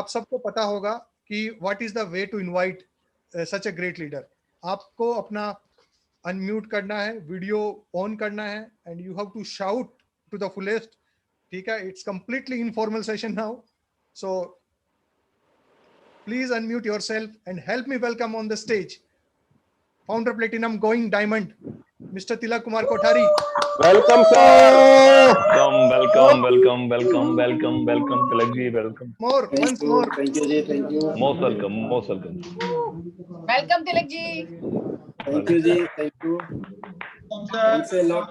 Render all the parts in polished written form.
आप सबको पता होगा कि what is the way to invite such a great leader. आपको अपना अनम्यूट करना है, वीडियो ऑन करना है, and you have to shout to the fullest. ठीक है, it's completely informal session now, so please unmute yourself and help me welcome on the stage founder platinum going diamond mister Tilak Kumar Kothari. Welcome sir, welcome Tilak ji, welcome. More once more, thank you ji, thank you. Most welcome, most welcome. Welcome Tilak ji. Thank you ji, thank you. Thanks a lot,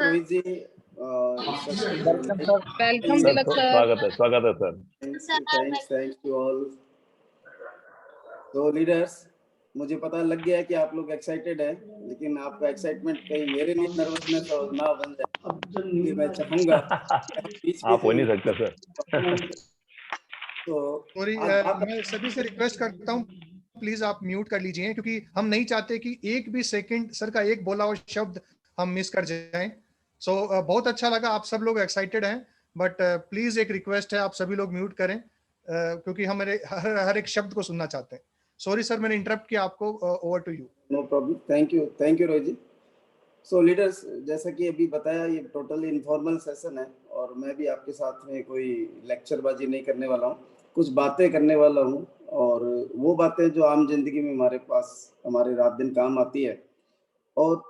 Rohit ji. Welcome Tilak sir. स्वागत है sir. Thanks to all. तो leaders, मुझे पता लग गया कि आप लोग एक्साइटेड हैं, लेकिन आपका एक्साइटमेंट कहीं मेरे लिए नर्वसनेस और ना बन जाए। मैं चाहूंगा आप हो नहीं सकते सर। तो सॉरी, मैं सभी से रिक्वेस्ट करता हूँ प्लीज आप म्यूट कर लीजिए, क्योंकि हम नहीं चाहते कि एक भी सेकंड सर का एक बोला हुआ शब्द हम मिस कर जाएं। सो बहुत अच्छा लगा, आप सब लोग एक्साइटेड हैं, बट प्लीज एक रिक्वेस्ट है, आप सभी लोग म्यूट करें, क्योंकि हम हर एक शब्द को सुनना चाहते हैं। सॉरी सर, मैंने इंटरप्ट किया आपको। Over to you. No problem, thank you Rohit ji. So leaders, जैसा कि अभी बताया, ये टोटली इनफॉर्मल सेशन है और मैं भी आपके साथ में कोई लेक्चरबाजी नहीं करने वाला हूँ, कुछ बातें करने वाला हूँ, और वो बातें जो आम जिंदगी में हमारे पास हमारे रात दिन काम आती है। और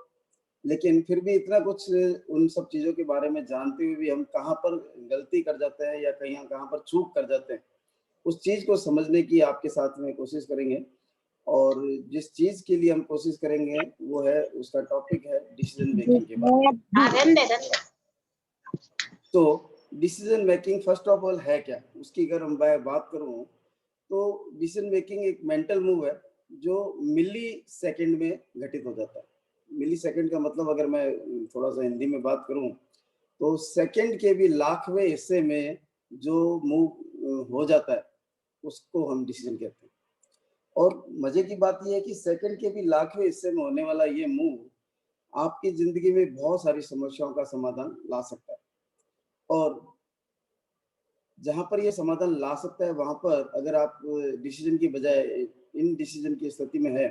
लेकिन फिर भी इतना कुछ उन सब चीज़ों के बारे में जानते हुए भी हम कहाँ पर गलती कर जाते हैं या कहाँ पर चूक कर जाते हैं, उस चीज़ को समझने की आपके साथ में कोशिश करेंगे। और जिस चीज के लिए हम कोशिश करेंगे वो है, उसका टॉपिक है डिसीजन मेकिंग के बारे में। तो decision making first of all है क्या, उसकी अगर हम बात करूं तो डिसीजन मेकिंग एक मेंटल मूव है जो मिली सेकेंड में घटित हो जाता है। मिली सेकेंड का मतलब अगर मैं थोड़ा सा हिंदी में बात करूं तो सेकेंड के भी लाखवें हिस्से में जो मूव हो जाता है उसको हम डिसीजन कहते हैं। और मजे की बात यह है कि सेकंड के भी लाखवें हिस्से में होने वाला ये मूव आपकी जिंदगी में बहुत सारी समस्याओं का समाधान ला सकता है। और जहां पर ये समाधान ला सकता है वहां पर अगर आप डिसीजन की बजाय इन डिसीजन की स्थिति में है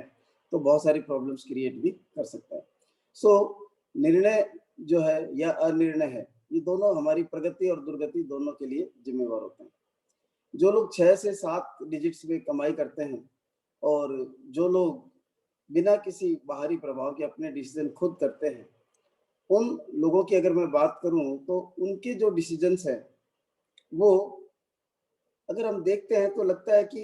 तो बहुत सारी प्रॉब्लम्स क्रिएट भी कर सकता है। सो निर्णय जो है या अनिर्णय है, ये दोनों हमारी प्रगति और दुर्गति दोनों के लिए जिम्मेवार होते हैं। जो लोग 6 से 7 डिजिट्स में कमाई करते हैं और जो लोग बिना किसी बाहरी प्रभाव के अपने डिसीजन खुद करते हैं, उन लोगों की अगर मैं बात करूं तो उनके जो डिसीजंस हैं वो अगर हम देखते हैं तो लगता है कि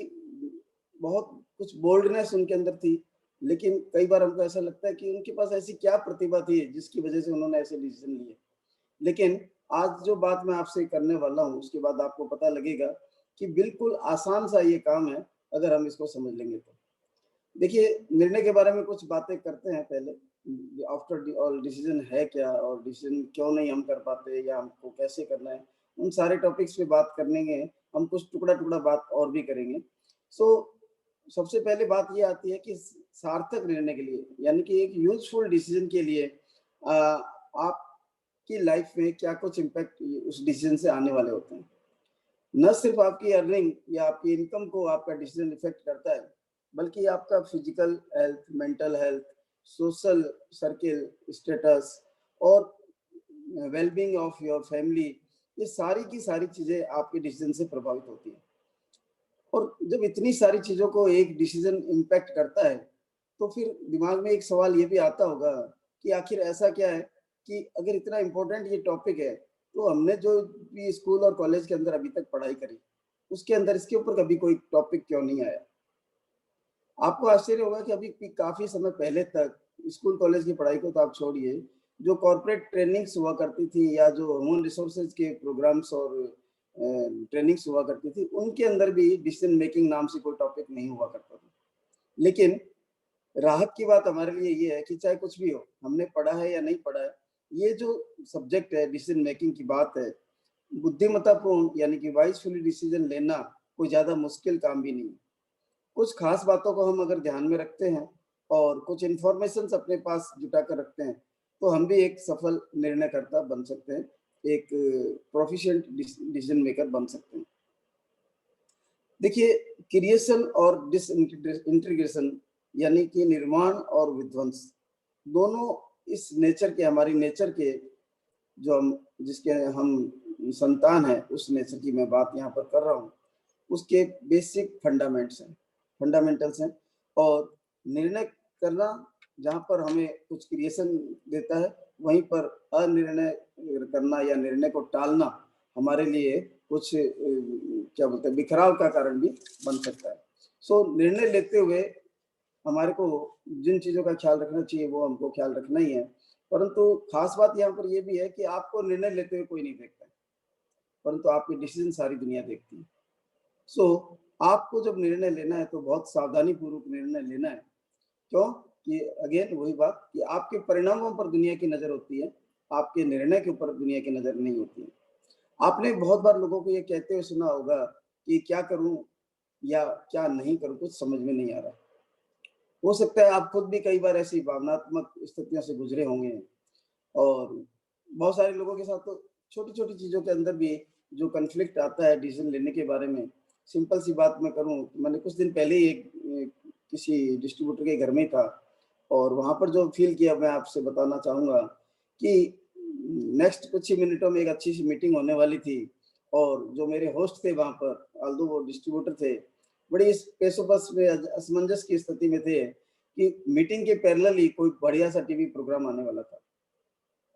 बहुत कुछ बोल्डनेस उनके अंदर थी, लेकिन कई बार हमको ऐसा लगता है कि उनके पास ऐसी क्या प्रतिभा थी जिसकी वजह से उन्होंने ऐसे डिसीजन लिए। लेकिन आज जो बात मैं आपसे करने वाला हूँ उसके बाद आपको पता लगेगा कि बिल्कुल आसान सा ये काम है अगर हम इसको समझ लेंगे तो। देखिए, निर्णय के बारे में कुछ बातें करते हैं पहले। आफ्टर ऑल डिसीजन है क्या और डिसीजन क्यों नहीं हम कर पाते या हमको कैसे करना है, उन सारे टॉपिक्स पे बात करेंगे। हम कुछ टुकड़ा टुकड़ा बात और भी करेंगे। सो सबसे पहले बात ये आती है कि सार्थक निर्णय के लिए यानी कि एक यूजफुल डिसीजन के लिए आपकी लाइफ में क्या कुछ इम्पैक्ट उस डिसीजन से आने वाले होते हैं। न सिर्फ आपकी अर्निंग या आपकी इनकम को आपका डिसीजन इफेक्ट करता है, बल्कि आपका physical health, mental health, social circle status और वेलबींग ऑफ योर फैमिली, ये सारी की सारी चीजें आपके डिसीजन से प्रभावित होती हैं। और जब इतनी सारी चीजों को एक डिसीजन इम्पैक्ट करता है तो फिर दिमाग में एक सवाल ये भी आता होगा कि आखिर ऐसा क्या है कि अगर इतना इम्पोर्टेंट ये टॉपिक है तो हमने जो भी स्कूल और कॉलेज के अंदर अभी तक पढ़ाई करी उसके अंदर इसके ऊपर कभी कोई टॉपिक क्यों नहीं आया। आपको आश्चर्य होगा कि अभी काफी समय पहले तक स्कूल कॉलेज की पढ़ाई को तो आप छोड़िए, जो कॉर्पोरेट ट्रेनिंग्स हुआ करती थी या जो ह्यूमन रिसोर्सेज के प्रोग्राम्स और ट्रेनिंग्स हुआ करती थी, उनके अंदर भी डिसीजन मेकिंग नाम से कोई टॉपिक नहीं हुआ करता था। लेकिन राहत की बात हमारे लिए ये है कि चाहे कुछ भी हो, हमने पढ़ा है या नहीं पढ़ा है, ये जो सब्जेक्ट है डिसीजन मेकिंग की बात है, बुद्धिमत्तापूर्ण यानी कि वाइजफुली डिसीजन लेना कोई ज्यादा मुश्किल काम भी नहीं है। कुछ खास बातों को हम अगर ध्यान में रखते हैं और कुछ इंफॉर्मेशन अपने पास जुटा कर रखते हैं तो हम भी एक सफल निर्णयकर्ता बन सकते हैं, एक प्रोफिशिएंट डिसीजन मेकर बन सकते हैं। देखिए, क्रिएशन और डिसइंटीग्रेशन यानी कि निर्माण और विध्वंस, दोनों इस नेचर के, हमारी नेचर के, जो हम जिसके हम संतान है, उस नेचर की मैं बात यहाँ पर कर रहा हूँ, उसके बेसिक फंडामेंटल्स हैं। और निर्णय करना जहाँ पर हमें कुछ क्रिएशन देता है, वहीं पर अनिर्णय करना या निर्णय को टालना हमारे लिए कुछ क्या बोलते हैं, बिखराव का कारण भी बन सकता है। सो निर्णय लेते हुए हमारे को जिन चीजों का ख्याल रखना चाहिए वो हमको ख्याल रखना ही है, परंतु खास बात यहाँ पर यह भी है कि आपको निर्णय लेते हुए कोई नहीं देखता है, परंतु आपके डिसीजन सारी दुनिया देखती है। सो आपको जब निर्णय लेना है तो बहुत सावधानी पूर्वक निर्णय लेना है। क्यों? कि अगेन वही बात कि आपके परिणामों पर दुनिया की नजर होती है, आपके निर्णय के ऊपर दुनिया की नजर नहीं होती है। आपने बहुत बार लोगों को ये कहते हुए सुना होगा कि क्या करूं या क्या नहीं करूं, कुछ समझ में नहीं आ रहा। हो सकता है आप खुद भी कई बार ऐसी भावनात्मक स्थितियों से गुजरे होंगे, और बहुत सारे लोगों के साथ तो छोटी छोटी चीजों के अंदर भी जो कन्फ्लिक्ट आता है डिसीजन लेने के बारे में। सिंपल सी बात मैं करूं, मैंने कुछ दिन पहले ही एक किसी डिस्ट्रीब्यूटर के घर में था, और वहां पर जो फील किया मैं आपसे बताना चाहूंगा कि नेक्स्ट कुछ ही मिनटों में एक अच्छी सी मीटिंग होने वाली थी, और जो मेरे होस्ट थे वहां पर, ऑल्दो वो डिस्ट्रीब्यूटर थे, बड़ी इस पेशोपस में असमंजस की स्थिति में थे कि मीटिंग के पैरेलल ही कोई बढ़िया सा टीवी प्रोग्राम आने वाला था,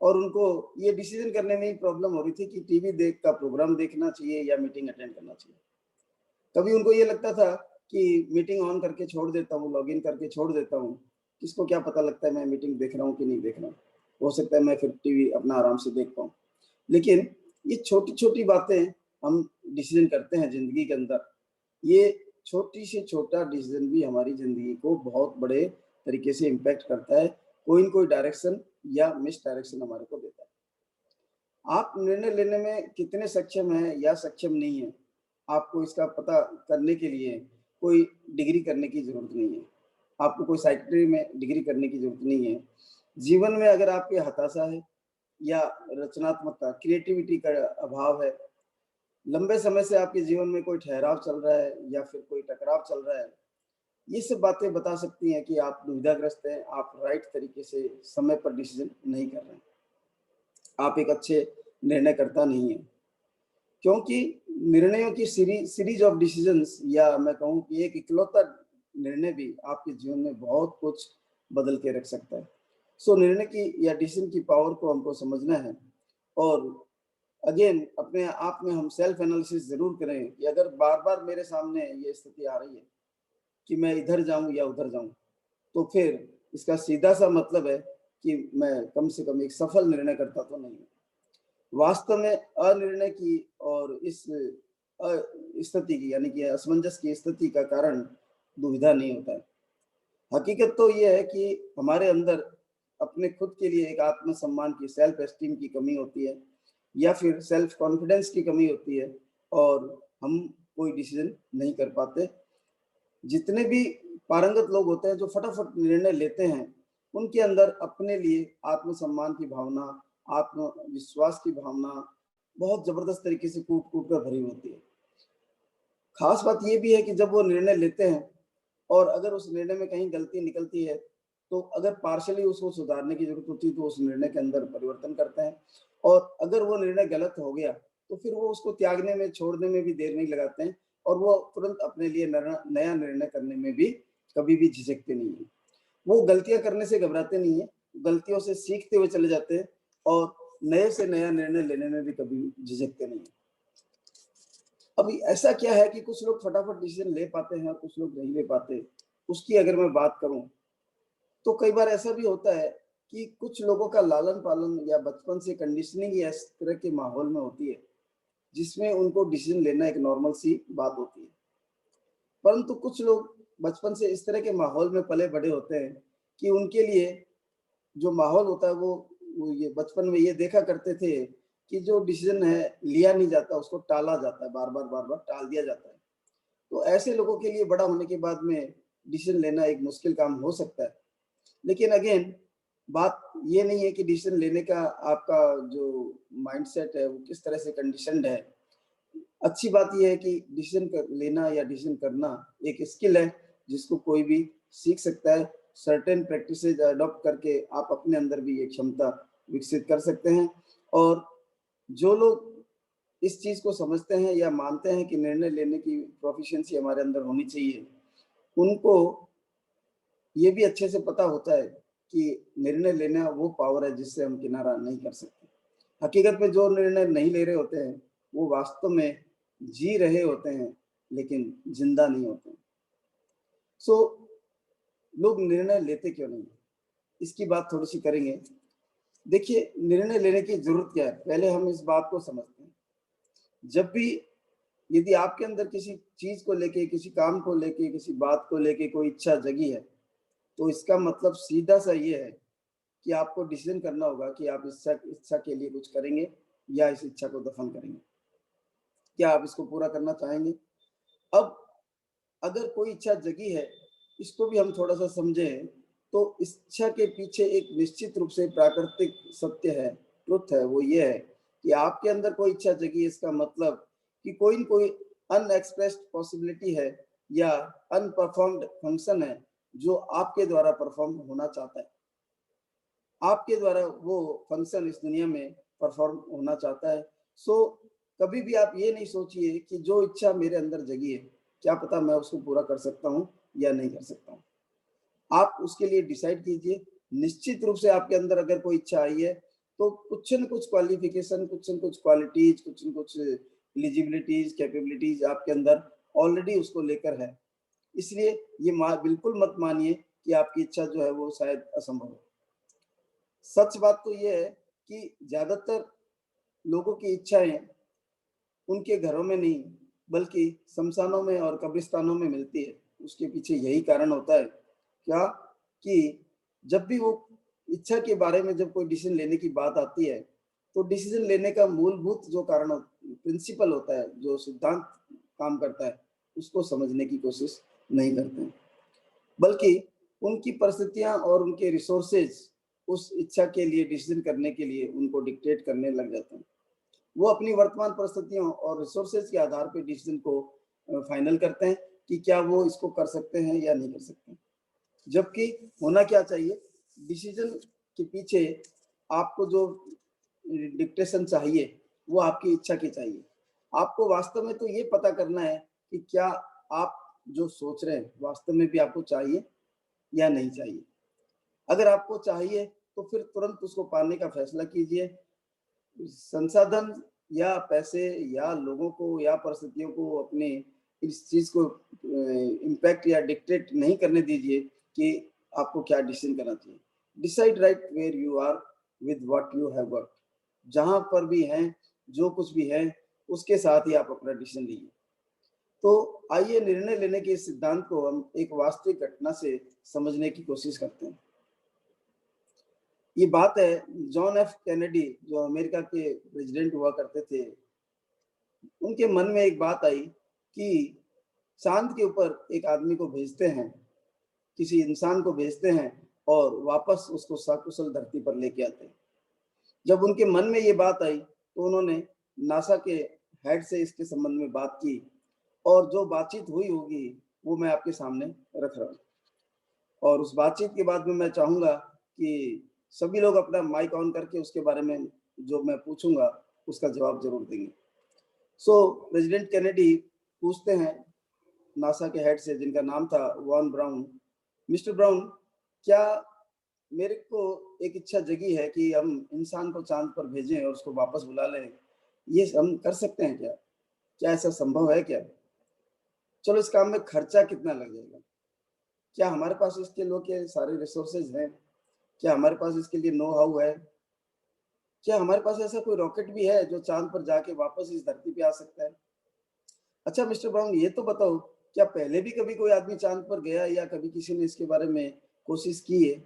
और उनको ये डिसीजन करने में ही प्रॉब्लम हो रही थी कि टीवी का प्रोग्राम देखना चाहिए या मीटिंग अटेंड करना चाहिए। कभी उनको ये लगता था कि मीटिंग ऑन करके छोड़ देता हूँ, लॉग इन करके छोड़ देता हूँ, किसको क्या पता लगता है मैं मीटिंग देख रहा हूँ कि नहीं देख रहा हूँ, हो सकता है मैं फिर टीवी अपना आराम से देख पाऊँ। लेकिन ये छोटी छोटी बातें हम डिसीजन करते हैं जिंदगी के अंदर, ये छोटी से छोटा डिसीजन भी हमारी जिंदगी को बहुत बड़े तरीके से इम्पैक्ट करता है, कोई न कोई डायरेक्शन या मिस डायरेक्शन हमारे को देता है। आप निर्णय लेने में कितने सक्षम हैं या सक्षम नहीं है, आपको इसका पता करने के लिए कोई डिग्री करने की जरूरत नहीं है, आपको कोई साइकिट्री में डिग्री करने की जरूरत नहीं है। जीवन में अगर आपकी हताशा है या रचनात्मकता, क्रिएटिविटी का अभाव है, लंबे समय से आपके जीवन में कोई ठहराव चल रहा है या फिर कोई टकराव चल रहा है, ये सब बातें बता सकती हैं कि आप दुविधाग्रस्त हैं, आप राइट तरीके से समय पर डिसीजन नहीं कर रहे हैं, आप एक अच्छे निर्णयकर्ता नहीं है। क्योंकि निर्णयों की सीरीज ऑफ डिसीजंस, या मैं कहूँ कि एक इकलौता निर्णय भी आपके जीवन में बहुत कुछ बदल के रख सकता है। सो निर्णय की या डिसीजन की पावर को हमको समझना है, और अगेन अपने आप में हम सेल्फ एनालिसिस जरूर करें कि अगर बार बार मेरे सामने ये स्थिति आ रही है कि मैं इधर जाऊं या उधर जाऊं, तो फिर इसका सीधा सा मतलब है कि मैं कम से कम एक सफल निर्णय करता तो नहीं हूं। वास्तव में अनिर्णय की और इस स्थिति की यानी कि असमंजस की स्थिति का कारण दुविधा नहीं होता है। हकीकत तो यह है कि हमारे अंदर अपने खुद के लिए एक आत्मसम्मान की, सेल्फ एस्टीम की कमी होती है, या फिर सेल्फ कॉन्फिडेंस की कमी होती है, और हम कोई डिसीजन नहीं कर पाते। जितने भी पारंगत लोग होते हैं जो फटाफट निर्णय लेते हैं, उनके अंदर अपने लिए आत्मसम्मान की भावना, आत्मविश्वास की भावना बहुत जबरदस्त तरीके से कूट कूट कर भरी होती है। खास बात यह भी है कि जब वो निर्णय लेते हैं और अगर उस निर्णय में कहीं गलती निकलती है, तो अगर पार्शियली उसको सुधारने की जरूरत होती है तो उस निर्णय के अंदर परिवर्तन करते हैं, और अगर वो निर्णय गलत हो गया तो फिर वो उसको त्यागने में, छोड़ने में भी देर नहीं लगाते हैं, और वो तुरंत अपने लिए नया निर्णय करने में भी कभी भी झिझकते नहीं है। वो गलतियां करने से घबराते नहीं है, गलतियों से सीखते हुए चले जाते हैं, और नए से नया निर्णय लेने में भी कभी झिझकते नहीं है। अभी ऐसा क्या है कि कुछ लोग फटाफट डिसीजन ले पाते हैं और कुछ लोग नहीं ले पाते, उसकी अगर मैं बात करूं तो कई बार ऐसा भी होता है कि कुछ लोगों का लालन पालन या बचपन से कंडीशनिंग या इस तरह के माहौल में होती है जिसमें उनको डिसीजन लेना एक नॉर्मल सी बात होती है। परंतु कुछ लोग बचपन से इस तरह के माहौल में पले बड़े होते हैं कि उनके लिए जो माहौल होता है वो ये बचपन में ये देखा करते थे कि जो डिसीजन है लिया नहीं जाता, उसको टाला जाता है, बार बार टाल दिया जाता है। तो ऐसे लोगों के लिए बड़ा होने के बाद में डिसीजन लेना एक मुश्किल काम हो सकता है। लेकिन अगेन बात ये नहीं है कि डिसीजन लेने का आपका जो माइंडसेट है वो किस तरह से कंडीशनड है, अच्छी बात यह है कि डिसीजन लेना या डिसीजन करना एक स्किल है जिसको कोई भी सीख सकता है। सर्टेन प्रैक्टिसेज अडॉप्ट करके आप अपने अंदर भी ये क्षमता विकसित कर सकते हैं। और जो लोग इस चीज को समझते हैं या मानते हैं कि निर्णय लेने की प्रोफिशिएंसी हमारे अंदर होनी चाहिए, उनको ये भी अच्छे से पता होता है कि निर्णय लेना वो पावर है जिससे हम किनारा नहीं कर सकते। हकीकत में जो निर्णय नहीं ले रहे होते हैं वो वास्तव में जी रहे होते हैं लेकिन जिंदा नहीं होते। सो लोग निर्णय लेते क्यों नहीं, इसकी बात थोड़ी सी करेंगे। देखिए, निर्णय लेने की जरूरत क्या है, पहले हम इस बात को समझते हैं। जब भी यदि आपके अंदर किसी चीज को लेके, किसी काम को लेके, किसी बात को लेके कोई इच्छा जगी है, तो इसका मतलब सीधा सा ये है कि आपको डिसीजन करना होगा कि आप इच्छा के लिए कुछ करेंगे या इस इच्छा को दफन करेंगे। क्या आप इसको पूरा करना चाहेंगे? अब अगर कोई इच्छा जगी है, इसको भी हम थोड़ा सा समझें, तो इच्छा के पीछे एक निश्चित रूप से प्राकृतिक सत्य है, ट्रुथ है। वो ये है कि आपके अंदर कोई इच्छा जगी है, इसका मतलब कि कोई न कोई अनएक्सप्रेस्ड पॉसिबिलिटी है या अनपरफॉर्म्ड फंक्शन है जो आपके द्वारा परफॉर्म होना चाहता है। आपके द्वारा वो फंक्शन इस दुनिया में परफॉर्म होना चाहता है। सो कभी भी आप ये नहीं सोचिए कि जो इच्छा मेरे अंदर जगी है, क्या पता मैं उसको पूरा कर सकता हूँ या नहीं कर सकता हूँ। आप उसके लिए डिसाइड कीजिए। निश्चित रूप से आपके अंदर अगर कोई इच्छा आई है तो कुछ न कुछ क्वालिफिकेशन, कुछ न कुछ क्वालिटीज, कुछ न कुछ एलिजिबिलिटीज, कैपेबिलिटीज आपके अंदर ऑलरेडी उसको लेकर है। इसलिए ये बिल्कुल मत मानिए कि आपकी इच्छा जो है वो शायद असंभव है। सच बात तो ये है कि ज्यादातर लोगों की इच्छाएं उनके घरों में नहीं बल्कि शमशानों में और कब्रिस्तानों में मिलती है। उसके पीछे यही कारण होता है क्या कि जब भी वो इच्छा के बारे में जब कोई डिसीजन लेने की बात आती है तो डिसीजन लेने का मूलभूत जो कारण प्रिंसिपल होता है, जो सिद्धांत काम करता है, उसको समझने की कोशिश नहीं करते हैं, बल्कि उनकी परिस्थितियां और उनके रिसोर्सेज उस इच्छा के लिए, डिसीजन करने के लिए उनको डिक्टेट करने लग जाते हैं। वो अपनी वर्तमान परिस्थितियों और रिसोर्सेज के आधार पर डिसीजन को फाइनल करते हैं कि क्या वो इसको कर सकते हैं या नहीं कर सकते। जबकि होना क्या चाहिए, डिसीजन के पीछे आपको जो डिक्टेशन चाहिए वो आपकी इच्छा की चाहिए। आपको वास्तव में तो ये पता करना है कि क्या आप जो सोच रहे हैं वास्तव में भी आपको चाहिए या नहीं चाहिए। अगर आपको चाहिए तो फिर तुरंत उसको पाने का फैसला कीजिए। संसाधन या पैसे या लोगों को या परिस्थितियों को अपने इस चीज को इम्पैक्ट या डिक्टेट नहीं करने दीजिए कि आपको क्या डिसीजन करना चाहिए। Decide right where you are with what you have got. जहां पर भी हैं, जो कुछ भी है, उसके साथ ही आप अपना डिसीजन लीजिए। तो आइए निर्णय लेने के इस सिद्धांत को हम एक वास्तविक घटना से समझने की कोशिश करते हैं। ये बात है जॉन एफ कैनेडी, जो अमेरिका के प्रेसिडेंट हुआ करते थे। उनके मन में एक बात आई कि चांद के ऊपर एक आदमी को भेजते हैं, किसी इंसान को भेजते हैं और वापस उसको सकुशल धरती पर लेके आते हैं। जब उनके मन में ये बात आई तो उन्होंने नासा के हेड से इसके संबंध में बात की और जो बातचीत हुई होगी वो मैं आपके सामने रख रहा हूँ। और उस बातचीत के बाद में मैं चाहूंगा कि सभी लोग अपना माइक ऑन करके उसके बारे में जो मैं पूछूंगा उसका जवाब जरूर देंगे। सो प्रेसिडेंट कैनेडी पूछते हैं नासा के हेड से, जिनका नाम था वॉन ब्राउन, मिस्टर ब्राउन, क्या मेरे को एक इच्छा जगी है कि हम इंसान को चांद पर भेजें और उसको वापस बुला लें, ये हम कर सकते हैं क्या? क्या ऐसा संभव है क्या? चलो, इस काम में खर्चा कितना लग जाएगा? क्या हमारे पास इसके लोग के सारे रिसोर्सेज हैं? क्या हमारे पास इसके लिए नो हाउ है? क्या हमारे पास ऐसा कोई रॉकेट भी है जो चांद पर जाके वापस इस धरती पे आ सकता है? अच्छा मिस्टर ब्राउन, ये तो बताओ, क्या पहले भी कभी कोई आदमी चांद पर गया या कभी किसी ने इसके बारे में कोशिश की है?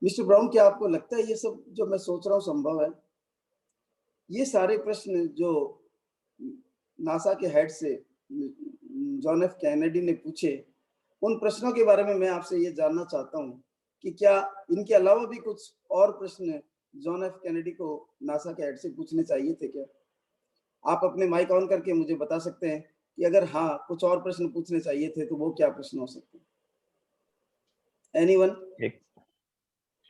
मिस्टर ब्राउन, क्या आपको लगता है ये सब जो मैं सोच रहा हूँ संभव है? ये सारे प्रश्न जो नासा के हेड से जॉन एफ कैनेडी ने पूछे, उन प्रश्नों के बारे में मैं आपसे ये जानना चाहता हूँ कि क्या इनके अलावा भी कुछ और प्रश्न जॉन एफ कैनेडी को नासा के हेड से पूछने चाहिए थे क्या? आप अपने माइक ऑन करके मुझे बता सकते हैं कि अगर हाँ कुछ और प्रश्न पूछने चाहिए थे तो वो क्या प्रश्न हो सकते हैं? एनीवन?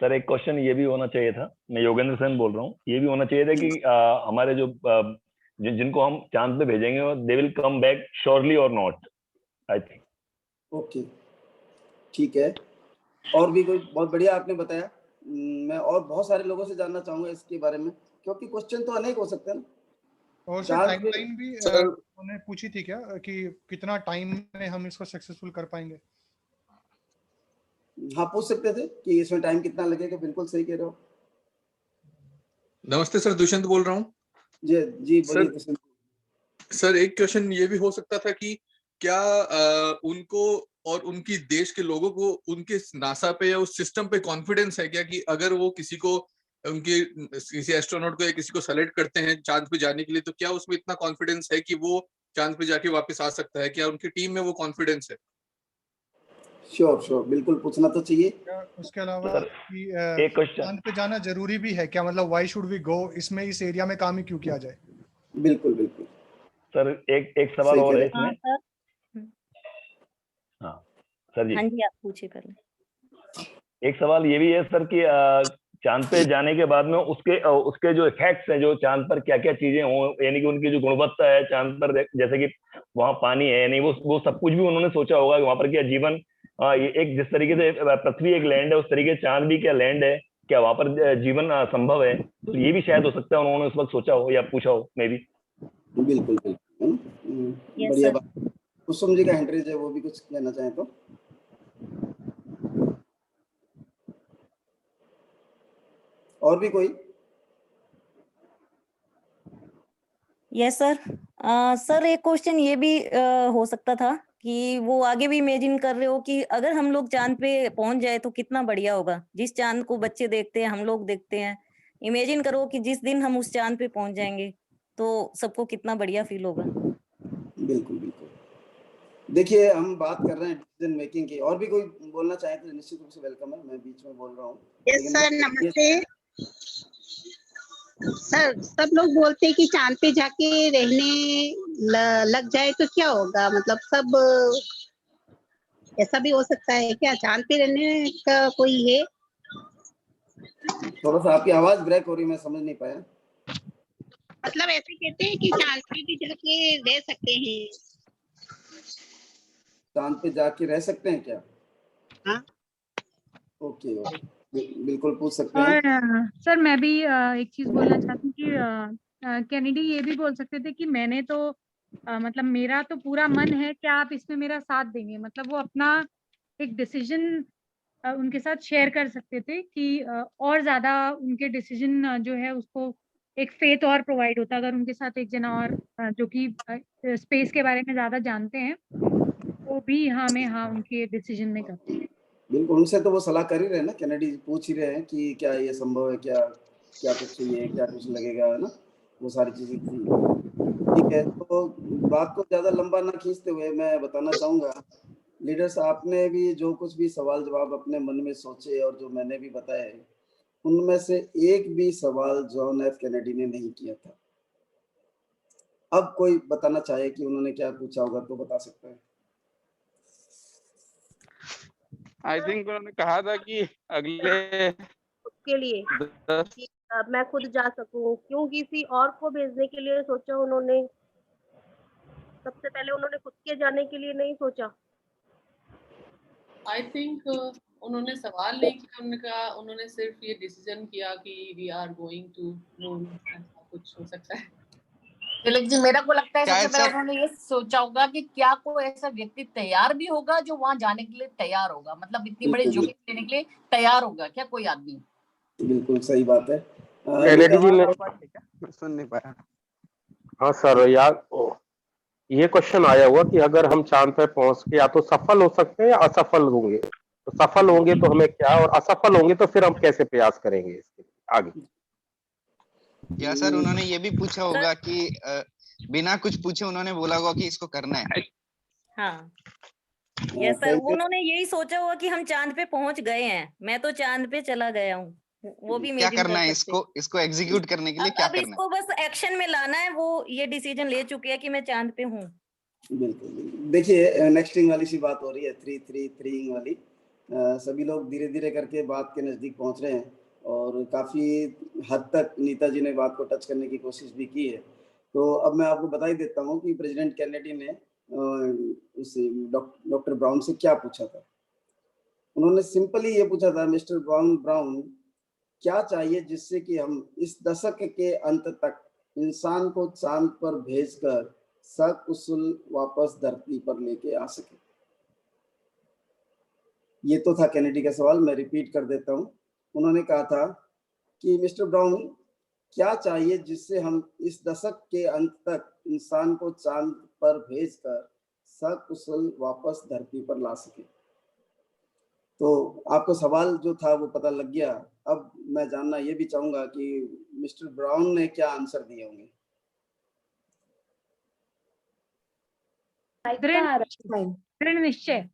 सर एक क्वेश्चन ये भी होना चाहिए था, मैं योगेंद्र सेन बोल रहा हूँ, ये भी होना चाहिए था कि हमारे जो जिनको हम चांद पे भेजेंगे they will come back surely और नॉट, आई थिंक। ओके, ठीक है। और भी कोई? बहुत बढ़िया आपने बताया। मैं और बहुत सारे लोगों से जानना चाहूंगा इसके बारे में, क्योंकि क्वेश्चन तो अनेक हो सकते हैं ना। और सर चांद पे- टाइमलाइन भी उन्होंने पूछी थी क्या कि कितना टाइम में हम इसको सक्सेसफुल कर पाएंगे? हाँ, पूछ सकते थे कि इसमें टाइम कितना लगेगा। बिल्कुल सही कह रहे हो। नमस्ते सर, दुष्यंत बोल रहा हूँ। जी जी, बोलिए। सर, सर एक क्वेश्चन ये भी हो सकता था कि क्या उनको और उनकी देश के लोगों को उनके नासा पे या उस सिस्टम पे कॉन्फिडेंस है क्या कि अगर वो किसी को उनके किसी एस्ट्रोनॉट को या किसी को सेलेक्ट करते हैं चांद पे जाने के लिए, तो क्या उसमें इतना कॉन्फिडेंस है कि वो चांद पे जाके वापस आ सकता है? क्या उनकी टीम में वो कॉन्फिडेंस है? श्योर श्योर, बिल्कुल पूछना तो चाहिए। क्या उसके अलावा सर, कि एक क्वेश्चन। चांद पे जाना जरूरी भी है क्या? मतलब व्हाई शुड वी गो, इसमें इस एरिया में काम ही क्यों किया जाए? बिल्कुल बिल्कुल सर एक सवाल सही और कह है रहे हाँ इसमें। सर। हाँ सर जी, हाँ जी, आप पूछिए पहले। एक सवाल ये भी है सर कि चांद पे जाने के बाद में उसके जो इफेक्ट्स हैं, जो चांद पर क्या क्या चीजें हों, यानी कि उनकी जो गुणवत्ता है चांद पर, जैसे कि वहाँ पानी है नहीं, वो सब कुछ भी उन्होंने सोचा होगा कि वहाँ पर क्या जीवन, ये एक जिस तरीके से पृथ्वी एक लैंड है, उस तरीके से चांद भी क्या लैंड है, क्या वहाँ पर जीवन संभव है? तो ये भी शायद हो सकता है उन्होंने उस वक्त सोचा हो या पूछा हो, मे बी। बिल्कुल बिल्कुल। Yes, बढ़िया sir. बात। कुसुम जी का हैंड है, वो भी कुछ कहना चाहें तो। और भी कोई? Yes sir. सर एक क्वेश्चन ये भी हो सकता था कि वो आगे भी इमेजिन कर रहे हो कि अगर हम लोग चांद पे पहुंच जाए तो कितना बढ़िया होगा। जिस चांद को बच्चे देखते हैं, हम लोग देखते हैं, इमेजिन करो कि जिस दिन हम उस चांद पे पहुंच जाएंगे तो सबको कितना बढ़िया फील होगा। बिल्कुल बिल्कुल। देखिए, हम बात कर रहे हैं डिसीजन मेकिंग की। और भी कोई बोलना चाहे तो निश्चित रूप से वेलकम है। मैं बीच में बोल रहा हूँ। यस सर, नमस्ते सर। सब लोग बोलते हैं कि चांद पे जाके रहने लग जाए तो क्या होगा, मतलब सब ऐसा भी हो सकता है क्या? चांद पे रहने का कोई है? थोड़ा सा आपकी आवाज ब्रेक हो रही, मैं समझ नहीं पाया। मतलब ऐसे कहते हैं कि चांद पे भी जाके रह सकते हैं। चांद पे जाके रह सकते हैं क्या? हाँ। ओके ओके, बिल्कुल पूछ सकते हैं। और सर मैं भी एक चीज बोलना चाहती हूँ कि कैनेडी ये भी बोल सकते थे कि मैंने तो मतलब मेरा तो पूरा मन है, क्या आप इसमें मेरा साथ देंगे? मतलब वो अपना एक डिसीजन उनके साथ शेयर कर सकते थे कि और ज्यादा उनके डिसीजन जो है उसको एक फेथ और प्रोवाइड होता अगर उनके साथ एक जना और जो कि स्पेस के बारे में ज्यादा जानते हैं वो भी हमें उनके डिसीजन में करते हैं। बिल्कुल, उनसे तो वो सलाह कर ही रहे हैं ना, कैनेडी पूछ ही रहे हैं कि क्या ये संभव है, क्या क्या कुछ चाहिए, क्या कुछ लगेगा, है ना, वो सारी चीजें थी। ठीक है, तो बात को ज्यादा लंबा ना खींचते हुए मैं बताना चाहूंगा, लीडर्स, आपने भी जो कुछ भी सवाल जवाब अपने मन में सोचे और जो मैंने भी बताए, उनमें से एक भी सवाल जॉन एफ कैनेडी ने नहीं किया था। अब कोई बताना चाहे कि उन्होंने क्या पूछा होगा तो बता सकता है। आई थिंक उन्होंने कहा था कि अगले उसके लिए कि मैं खुद जा सकूं, क्यों किसी और को भेजने के लिए सोचा उन्होंने? सबसे पहले उन्होंने खुद के जाने के लिए नहीं सोचा। आई थिंक उन्होंने सवाल नहीं किया उन्होंने सिर्फ ये डिसीजन किया कि we are going to moon, ऐसा कुछ हो सकता है। तिलक जी, मेरा को लगता है सबसे पहले उन्होंने ये सोचा होगा कि क्या कोई ऐसा व्यक्ति तैयार भी होगा जो वहां जाने के लिए तैयार होगा, मतलब इतनी बड़ी जोखिम लेने के लिए तैयार होगा क्या कोई आदमी? बिल्कुल सही बात है। कैनेडी जी ने सुन नहीं पाया। हाँ सर, यार ये क्वेश्चन आया हुआ कि अगर हम चांद पे पहुंच के या तो सफल हो सकते हैं या असफल होंगे, तो सफल होंगे तो हमें क्या, और असफल होंगे तो फिर हम कैसे प्रयास करेंगे इसके आगे। क्या सर उन्होंने ये भी पूछा होगा कि बिना कुछ पूछे उन्होंने बोला होगा कि इसको करना है? हाँ यस सर, उन्होंने यही सोचा हुआ कि हम चांद पे पहुंच गए हैं, मैं तो चांद पे चला गया हूँ, वो भी क्या इमेजिन करना कर है सकते हैं। इसको एग्जीक्यूट करने के लिए क्या अब करना है? इसको बस एक्शन में लाना है, वो ये डिसीजन ले चुके हैं कि मैं चांद पे हूँ। बिल्कुल बिल्कुल। देखिए नेक्स्टिंग वाली सी बात हो रही है, 3-3-3 वाली। सभी लोग धीरे धीरे करके बात के नज़दीक पहुंच रहे हैं और काफ़ी हद तक नीता जी ने बात को टच करने की कोशिश भी की है। तो अब मैं आपको बता ही देता हूं कि प्रेसिडेंट कैनेडी ने उस डॉक्टर ब्राउन से क्या पूछा था। उन्होंने सिंपली ये पूछा था, मिस्टर ब्राउन क्या चाहिए जिससे कि हम इस दशक के अंत तक इंसान को चांद पर भेजकर सकुशल वापस धरती पर लेके आ सके। ये तो था कैनेडी का सवाल, मैं रिपीट कर देता हूं। उन्होंने कहा था कि मिस्टर ब्राउन क्या चाहिए जिससे हम इस दशक के अंत तक इंसान को चांद पर भेजकर सकुशल वापस धरती पर ला सके। तो आपको सवाल जो था वो पता लग गया। अब मैं जानना ये भी चाहूंगा कि मिस्टर ब्राउन ने क्या आंसर दिए होंगे। दृढ़ निश्चय।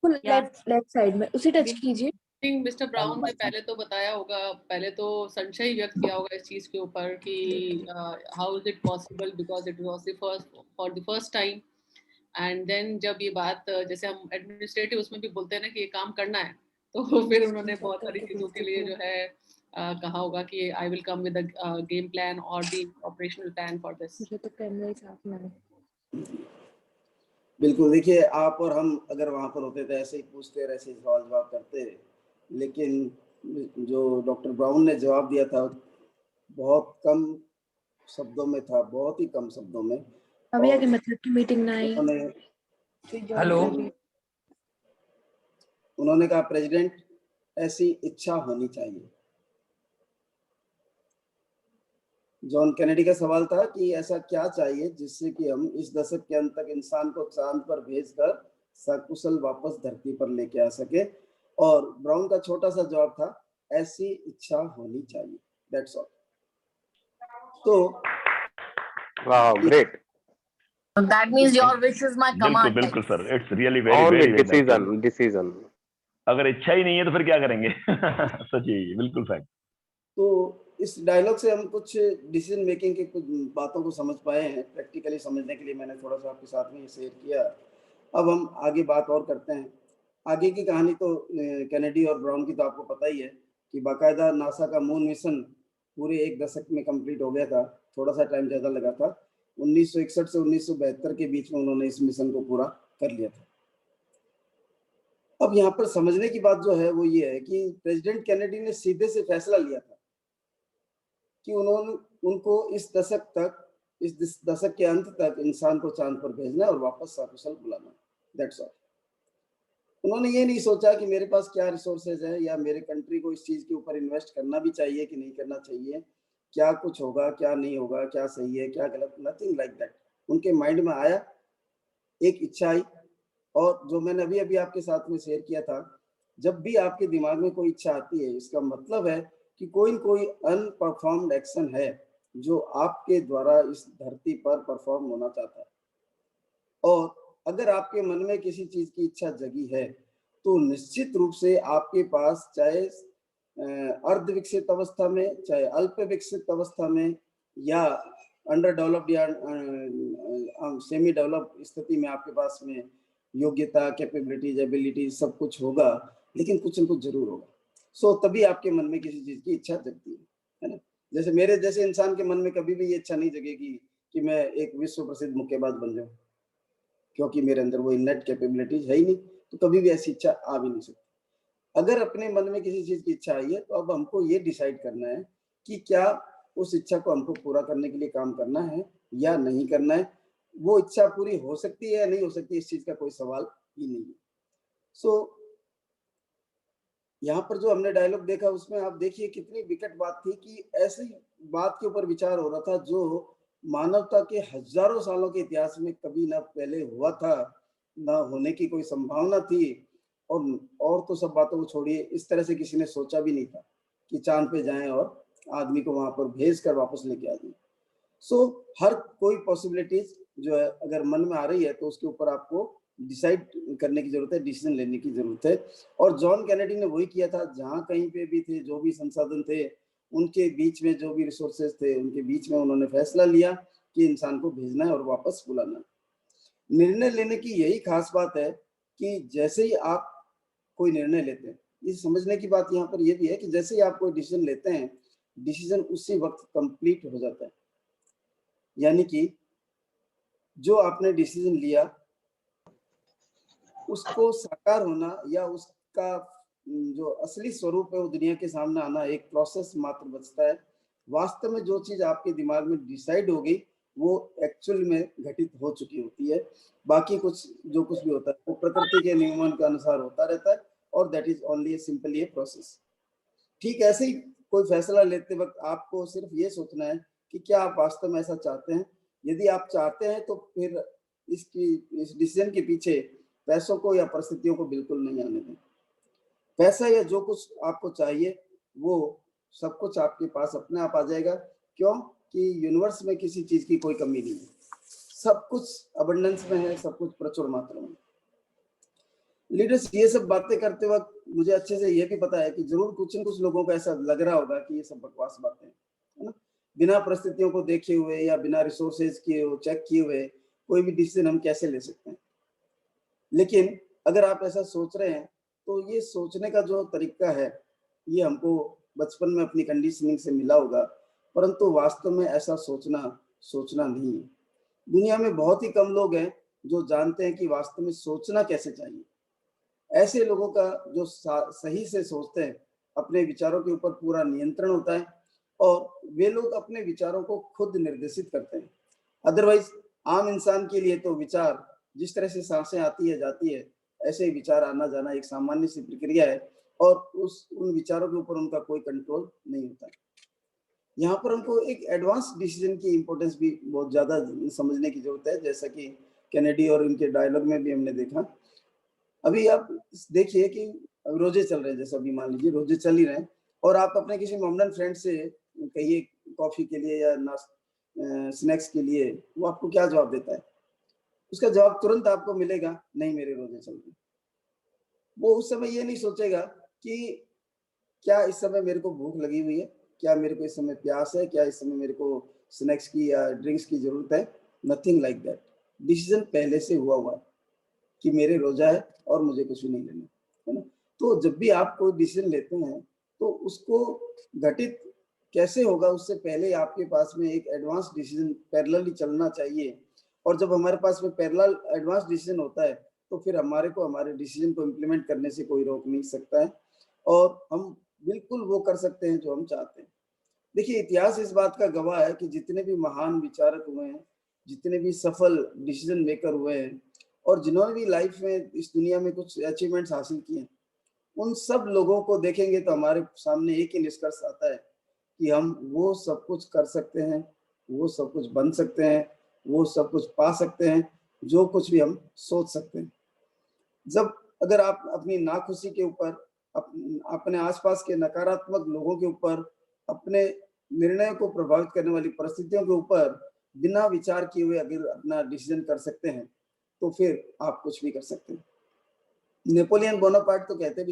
लेफ्ट साइड में उसे टच कीजिए। मिस्टर ब्राउन ने पहले तो बताया होगा, पहले तो संशय व्यक्त किया होगा इस चीज के ऊपर कि how is it possible, because it was the first time. And then जब ये बात, जैसे हम एडमिनिस्ट्रेटिव उसमें भी बोलते हैं ना कि ये काम करना है, तो फिर उन्होंने बहुत सारी चीजों के लिए जो है कहा होगा कि I will come with a game plan और the operational plan for this. बिल्कुल, देखिए आप और हम अगर वहाँ पर होते थे ऐसे ही पूछते रहे, ऐसे ही सवाल जवाब करते, लेकिन जो डॉक्टर ब्राउन ने जवाब दिया था बहुत कम शब्दों में था, बहुत ही कम शब्दों में। अभी आगे मतलब की मीटिंग ना आई। हेलो, उन्होंने कहा प्रेसिडेंट ऐसी इच्छा होनी चाहिए। जॉन कैनेडी का सवाल था कि ऐसा क्या चाहिए जिससे कि हम इस दशक के अंत तक इंसान को चांद पर भेजकर सकुशल वापस धरती पर लेके आ सके, और ब्राउन का छोटा सा जवाब था ऐसी इच्छा होनी चाहिए। That's all. तो wow, great. That means your wish is my command. बिल्कुल sir, it's really very only very decision. अगर इच्छा ही नहीं है तो फिर क्या करेंगे? सच ही, बिल्कुल फैक्ट। तो इस डायलॉग से हम कुछ डिसीजन मेकिंग की कुछ बातों को समझ पाए हैं। प्रैक्टिकली समझने के लिए मैंने थोड़ा सा आपके साथ में ये शेयर किया। अब हम आगे बात और करते हैं। आगे की कहानी तो कैनेडी और ब्राउन की तो आपको पता ही है कि बाकायदा नासा का मून मिशन पूरे 1 दशक में कंप्लीट हो गया था। थोड़ा सा टाइम ज़्यादा लगा था। 1961 से 1972 के बीच में उन्होंने इस मिशन को पूरा कर लिया था। अब यहाँ पर समझने की बात जो है वो ये है कि प्रेसिडेंट कैनेडी ने सीधे से फैसला लिया था कि उनको इस दशक के अंत तक इंसान को चांद पर भेजना और वापस सकुशल बुलाना। That's all. उन्होंने ये नहीं सोचा कि मेरे पास क्या रिसोर्सेज है या मेरे कंट्री को इस चीज के ऊपर इन्वेस्ट करना भी चाहिए कि नहीं करना चाहिए, क्या कुछ होगा क्या नहीं होगा, क्या सही है क्या गलत, नथिंग लाइक दैट। उनके माइंड में आया, एक इच्छा आई, और जो मैंने अभी अभी आपके साथ में शेयर किया था, जब भी आपके दिमाग में कोई इच्छा आती है इसका मतलब है कि कोई न कोई अनपरफॉर्म्ड एक्शन है जो आपके द्वारा इस धरती पर परफॉर्म होना चाहता है। और अगर आपके मन में किसी चीज की इच्छा जगी है तो निश्चित रूप से आपके पास चाहे अर्ध विकसित अवस्था में, चाहे अल्प विकसित अवस्था में, या अंडर डेवलप्ड या सेमी डेवलप्ड स्थिति में आपके पास में योग्यता, कैपेबिलिटीज, एबिलिटी सब कुछ होगा, लेकिन कुछ न कुछ जरूर होगा। सो तभी आपके मन में किसी चीज की इच्छा जगती है ना। जैसे मेरे जैसे इंसान के मन में कभी भी ये इच्छा नहीं जगेगी कि मैं एक विश्व प्रसिद्ध मुक्केबाज बन जाऊं, क्योंकि मेरे अंदर वो इननेट कैपेबिलिटीज है ही नहीं, तो कभी भी ऐसी इच्छा आ भी नहीं सकती। अगर अपने मन में किसी चीज की इच्छा आई है तो अब हमको ये डिसाइड करना है कि क्या उस इच्छा को हमको पूरा करने के लिए काम करना है या नहीं करना है। वो इच्छा पूरी हो सकती है या नहीं हो सकती, इस चीज का कोई सवाल ही नहीं है। सो यहाँ पर जो हमने डायलॉग देखा उसमें आप देखिए कितनी विकट बात थी कि ऐसी बात के ऊपर विचार हो रहा था जो मानवता के हजारों सालों के इतिहास में कभी ना पहले हुआ था, ना होने की कोई संभावना थी, और तो सब बातों को छोड़िए, इस तरह से किसी ने सोचा भी नहीं था कि चांद पे जाएं और आदमी को वहां पर भेज कर वापस लेके आ जाए। सो हर कोई पॉसिबिलिटीज जो है अगर मन में आ रही है तो उसके ऊपर आपको डिसाइड करने की जरूरत है, डिसीजन लेने की जरूरत है। और जॉन कैनेडी ने वही किया था, जहां कहीं पे भी थे, जो भी संसाधन थे उनके बीच में, जो भी रिसोर्सेज थे उनके बीच में, उन्होंने फैसला लिया कि इंसान को भेजना है और वापस बुलाना। निर्णय लेने की यही खास बात है कि जैसे ही आप कोई निर्णय लेते हैं, ये समझने की बात यहाँ पर यह भी है कि जैसे ही आप कोई डिसीजन लेते हैं, डिसीजन उसी वक्त कंप्लीट हो जाता है। यानी कि जो आपने डिसीजन लिया उसको साकार होना या उसका जो असली स्वरूप है वो दुनिया के सामने आना एक प्रोसेस मात्र बचता है। वास्तव में जो चीज आपके दिमाग में डिसाइड हो गई वो एक्चुअल में घटित हो चुकी होती है। बाकी कुछ जो कुछ भी होता है वो प्रकृति के नियमों के अनुसार होता रहता है और that is only simply a process. ठीक ऐसे ही कोई फैसला लेते वक्त आपको सिर्फ ये सोचना है कि क्या आप वास्तव में ऐसा चाहते हैं। यदि आप चाहते हैं तो फिर इस डिसीजन के पीछे पैसों को या परिस्थितियों को बिल्कुल नहीं आने दें। पैसा या जो कुछ आपको चाहिए वो सब कुछ आपके पास अपने आप आ जाएगा। क्यों? कि यूनिवर्स में किसी चीज की कोई कमी नहीं है, सब कुछ अबंडेंस में है, सब कुछ प्रचुर मात्रा में। लीडर्स, ये सब बातें करते वक्त मुझे अच्छे से ये भी पता है कि जरूर कुछ न कुछ लोगों को ऐसा लग रहा होगा कि ये सब बकवास बातें हैं, है ना। बिना परिस्थितियों को देखे हुए या बिना रिसोर्सेज के चेक किए हुए कोई भी डिसीजन हम कैसे ले सकते हैं। लेकिन अगर आप ऐसा सोच रहे हैं तो ये सोचने का जो तरीका है ये हमको बचपन में अपनी कंडीशनिंग से मिला होगा, परंतु वास्तव में ऐसा सोचना नहीं है। दुनिया में बहुत ही कम लोग हैं जो जानते हैं कि वास्तव में सोचना कैसे चाहिए। ऐसे लोगों का जो सही से सोचते हैं, अपने विचारों के ऊपर पूरा नियंत्रण होता है और वे लोग अपने विचारों को खुद निर्देशित करते हैं। अदरवाइज आम इंसान के लिए तो विचार जिस तरह से सांसें आती है जाती है, ऐसे विचार आना जाना एक सामान्य सी प्रक्रिया है और उन विचारों के ऊपर उनका कोई कंट्रोल नहीं होता है। यहाँ पर हमको एक एडवांस डिसीजन की इंपॉर्टेंस भी बहुत ज्यादा समझने की जरूरत है, जैसा कि कैनेडी और इनके डायलॉग में भी हमने देखा। अभी आप देखिए कि रोजे चल रहे हैं, जैसा अभी मान लीजिए रोजे चल ही रहे हैं और आप अपने किसी मोमडन फ्रेंड से कहिए कॉफी के लिए या स्नैक्स के लिए, वो आपको क्या जवाब देता है? उसका जवाब तुरंत आपको मिलेगा, नहीं मेरे रोजे चल रहे। वो उस समय ये नहीं सोचेगा कि क्या इस समय मेरे को भूख लगी हुई है, क्या मेरे को इस समय प्यास है, क्या इस समय मेरे को स्नैक्स की या ड्रिंक्स की जरूरत है। Nothing like that. डिसीजन पहले से हुआ है कि मेरे रोजा है और मुझे कुछ भी नहीं लेना, है ना। तो जब भी आप कोई डिसीजन लेते हैं तो उसको घटित कैसे होगा उससे पहले आपके पास में एक एडवांस डिसीजन पैरेलली चलना चाहिए। और जब हमारे पास में पैरेलल एडवांस डिसीजन होता है तो फिर हमारे को हमारे डिसीजन को इम्प्लीमेंट करने से कोई रोक नहीं सकता है और हम बिल्कुल वो कर सकते हैं जो हम चाहते हैं। देखिए, इतिहास इस बात का गवाह है कि जितने भी महान विचारक हुए हैं, जितने भी सफल डिसीजन मेकर हुए हैं और जिन्होंने भी लाइफ में इस दुनिया में कुछ अचीवमेंट्स हासिल किए, उन सब लोगों को देखेंगे तो हमारे सामने एक ही निष्कर्ष आता है कि हम वो सब कुछ कर सकते हैं, वो सब कुछ बन सकते हैं, वो सब कुछ पा सकते हैं जो कुछ भी हम सोच सकते हैं। जब अगर आप अपनी नाखुशी के ऊपर, अपने आसपास के नकारात्मक लोगों के ऊपर, अपने निर्णय को प्रभावित करने वाली परिस्थितियों के ऊपर बिना विचार किए हुए अगर अपना डिसीजन कर सकते हैं तो फिर आप कुछ भी कर सकते हैं। नेपोलियन बोनापार्ट तो कहते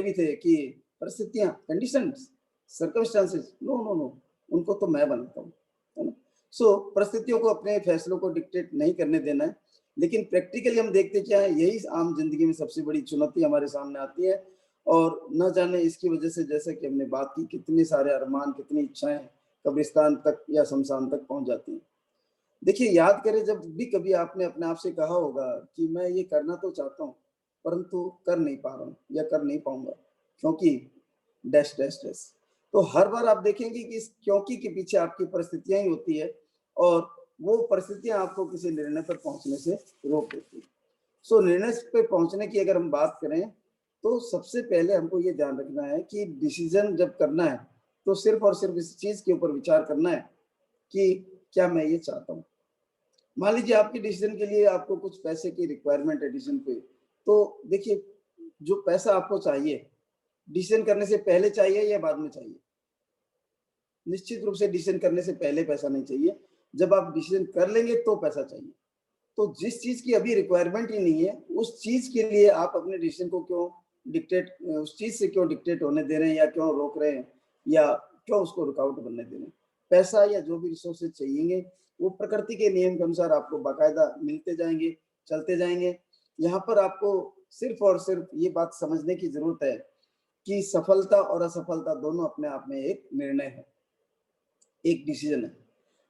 भी थे कि परिस्थितियां, कंडीशंस, सर्कमस्टांसेस, नो, उनको तो मैं बनाता हूँ, है ना। सो परिस्थितियों को अपने फैसलों को डिक्टेट नहीं करने देना है। लेकिन प्रैक्टिकली हम देखते क्या है, यही आम जिंदगी में सबसे बड़ी चुनौती हमारे सामने आती है और न जाने इसकी वजह से, जैसे कि हमने बात की, कितने सारे अरमान, कितनी इच्छाएं कब्रिस्तान तक या शमशान तक पहुंच जाती हैं। देखिए, याद करें जब भी कभी आपने अपने आप से कहा होगा कि मैं ये करना तो चाहता हूँ परंतु कर नहीं पा रहा हूँ या कर नहीं पाऊंगा क्योंकि डैश डैश डैश। तो हर बार आप देखेंगे कि इस क्योंकि के पीछे आपकी परिस्थितियां ही होती है और वो परिस्थितियां आपको किसी निर्णय पर पहुंचने से रोक देती है। सो निर्णय पे पहुंचने की अगर हम बात करें तो सबसे पहले हमको ये ध्यान रखना है कि डिसीजन जब करना है तो सिर्फ और सिर्फ इस चीज के ऊपर विचार करना है कि क्या मैं ये चाहता हूँ। मान लीजिए आपके डिसीजन के लिए आपको कुछ पैसे की रिक्वायरमेंट है डिसीजन पे, तो देखिए जो पैसा आपको चाहिए डिसीजन करने से पहले चाहिए या बाद में चाहिए? निश्चित रूप से डिसीजन करने से पहले पैसा नहीं चाहिए, जब आप डिसीजन कर लेंगे तो पैसा चाहिए। तो जिस चीज की अभी रिक्वायरमेंट ही नहीं है, उस चीज के लिए आप अपने डिसीजन को क्यों डिक्टेट, उस चीज से क्यों डिक्टेट होने दे रहे हैं, या क्यों रोक रहे हैं, या क्यों उसको रुकावट बनने दे रहे हैं। पैसा या जो भी रिसोर्सेज चाहिए वो प्रकृति के नियम के अनुसार आपको बाकायदा मिलते जाएंगे, चलते जाएंगे। यहाँ पर आपको सिर्फ और सिर्फ ये बात समझने की जरूरत है कि सफलता और असफलता दोनों अपने आप में एक निर्णय है, एक डिसीजन है।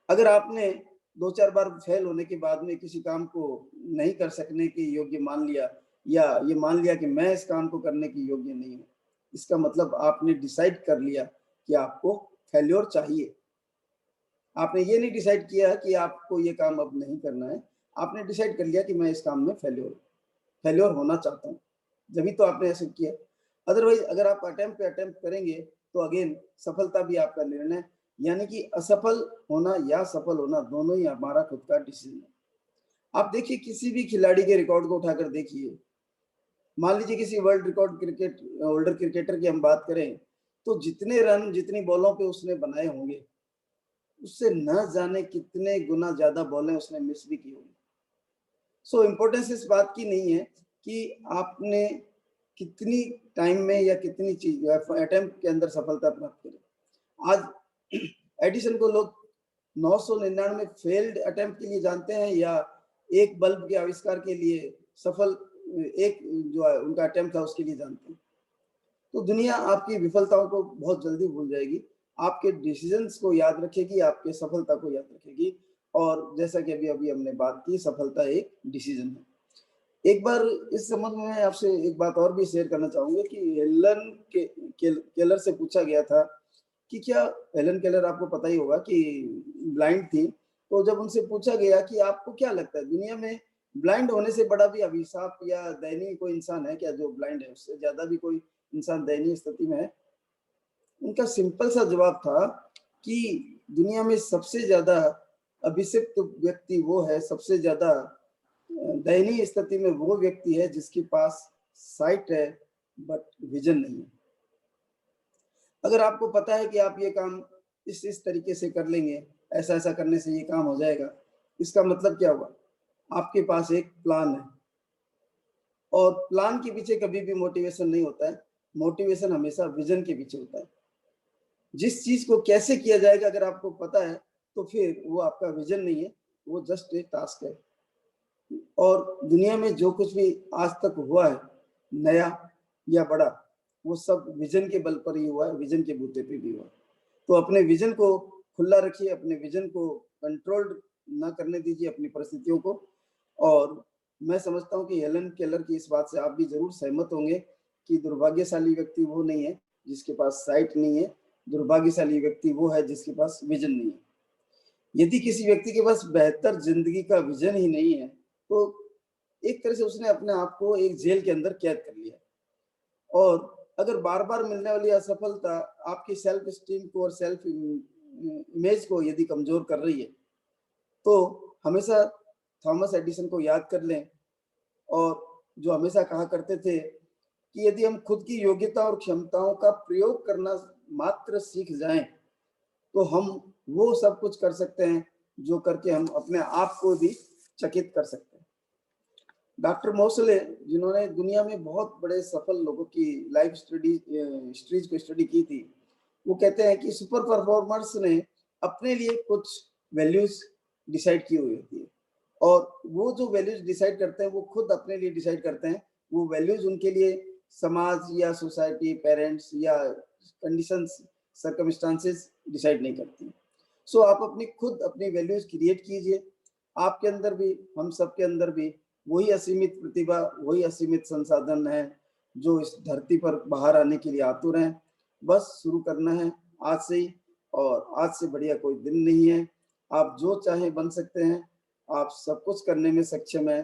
अगर आपने 2-4 बार फेल होने के बाद में किसी काम को नहीं कर सकने के योग्य मान लिया, या ये मान लिया कि मैं इस काम को करने की योग्य नहीं हूँ, इसका मतलब आपने डिसाइड कर लिया कि आपको फेल्योर चाहिए। आपने ये नहीं डिसाइड किया कि आपको ये काम अब नहीं करना है, आपने डिसाइड कर लिया कि मैं इस काम में फेल्योर होना चाहता हूँ, जभी तो आपने ऐसे किया। अदरवाइज अगर आप अटेम्प्ट करेंगे तो अगेन सफलता भी आपका निर्णय, यानी कि असफल होना या सफल होना दोनों ही हमारा खुद का डिसीजन है। आप देखिए किसी भी खिलाड़ी के रिकॉर्ड को उठाकर देखिए, मान लीजिए किसी वर्ल्ड रिकॉर्ड होल्डर क्रिकेटर की हम बात करें, तो जितने रन जितनी बॉलों पे उसने बनाए होंगे, उससे न जाने कितने गुना ज्यादा बॉलें उसने मिस भी की होंगी। सो इम्पोर्टेंस इस बात की नहीं है कि आपने कितनी टाइम में या कितनी चीज अटेम्प्ट के अंदर सफलता प्राप्त करें। आज एडिसन को लोग 999 फेल्ड अटेम्प्ट के लिए जानते हैं, या एक बल्ब के आविष्कार के लिए सफल एक जो उनका अटेम्प्ट था उसके लिए जानते हैं। तो दुनिया आपकी विफलताओं को बहुत जल्दी भूल जाएगी, आपके डिसीजंस को याद रखेगी, आपके सफलता को याद रखेगी। और जैसा कि अभी हमने बात की, सफलता एक डिसीजन है। एक बार इस संबंध में मैं आपसे एक बात और भी शेयर करना चाहूंगा कि हेलन केलर से पूछा गया था कि क्या, हेलन केलर आपको पता ही होगा कि ब्लाइंड थी, तो जब उनसे पूछा गया कि आपको क्या लगता है दुनिया में ब्लाइंड होने से बड़ा भी अभिशाप या दयनीय कोई इंसान है क्या, जो ब्लाइंड है उससे ज्यादा भी कोई इंसान दयनीय स्थिति में है? उनका सिंपल सा जवाब था कि दुनिया में सबसे ज्यादा अभिषिक्त व्यक्ति वो है, सबसे ज्यादा दयनीय स्थिति में वो व्यक्ति है जिसके पास साइट है बट विजन नहीं है। अगर आपको पता है कि आप ये काम इस तरीके से कर लेंगे, ऐसा करने से ये काम हो जाएगा, इसका मतलब क्या हुआ? आपके पास एक प्लान है, और प्लान के पीछे कभी भी मोटिवेशन नहीं होता है, मोटिवेशन हमेशा विजन के पीछे होता है। जिस चीज को कैसे किया जाएगा अगर आपको पता है, तो फिर वो आपका विजन नहीं है, वो जस्ट एक टास्क है। और दुनिया में जो कुछ भी आज तक हुआ है नया या बड़ा, वो सब विजन के बल पर ही हुआ है, विजन के बूते पे भी हुआ। तो अपने विजन को खुला रखिए, अपने विजन को कंट्रोल्ड ना करने दीजिए अपनी परिस्थितियों को। और मैं समझता हूँ कि हेलन केलर की इस बात से आप भी जरूर सहमत होंगे कि दुर्भाग्यशाली व्यक्ति वो नहीं है जिसके पास साइट नहीं है, दुर्भाग्यशाली व्यक्ति वो है जिसके पास विजन नहीं है। यदि किसी व्यक्ति के पास बेहतर जिंदगी का विजन ही नहीं है, तो एक तरह से उसने अपने आप को एक जेल के अंदर कैद कर लिया। और अगर बार बार मिलने वाली असफलता आपकी सेल्फ स्टीम को और सेल्फ इमेज को यदि कमजोर कर रही है, तो हमेशा थॉमस एडिसन को याद कर लें, और जो हमेशा कहा करते थे कि यदि हम खुद की योग्यता और क्षमताओं का प्रयोग करना मात्र सीख जाएं, तो हम वो सब कुछ कर सकते हैं जो करके हम अपने आप को भी चकित कर सकते हैं। डॉक्टर मोसले, जिन्होंने दुनिया में बहुत बड़े सफल लोगों की लाइफ हिस्ट्रीज को स्टडी की थी, वो कहते हैं कि सुपर परफॉर्मर्स ने अपने लिए कुछ वैल्यूज डिसाइड की हुई होती है, और वो जो वैल्यूज डिसाइड करते हैं वो खुद अपने लिए डिसाइड करते हैं। वो वैल्यूज उनके लिए समाज या सोसाइटी, पेरेंट्स या कंडीशंस, सर्कमस्टांसेस डिसाइड नहीं करती। सो आप अपनी खुद अपनी वैल्यूज क्रिएट कीजिए। आपके अंदर भी, हम सबके अंदर भी वही असीमित प्रतिभा, वही असीमित संसाधन है जो इस धरती पर बाहर आने के लिए आतुर हैं। बस शुरू करना है आज से ही, और आज से बढ़िया कोई दिन नहीं है। आप जो चाहे बन सकते हैं, आप सब कुछ करने में सक्षम है।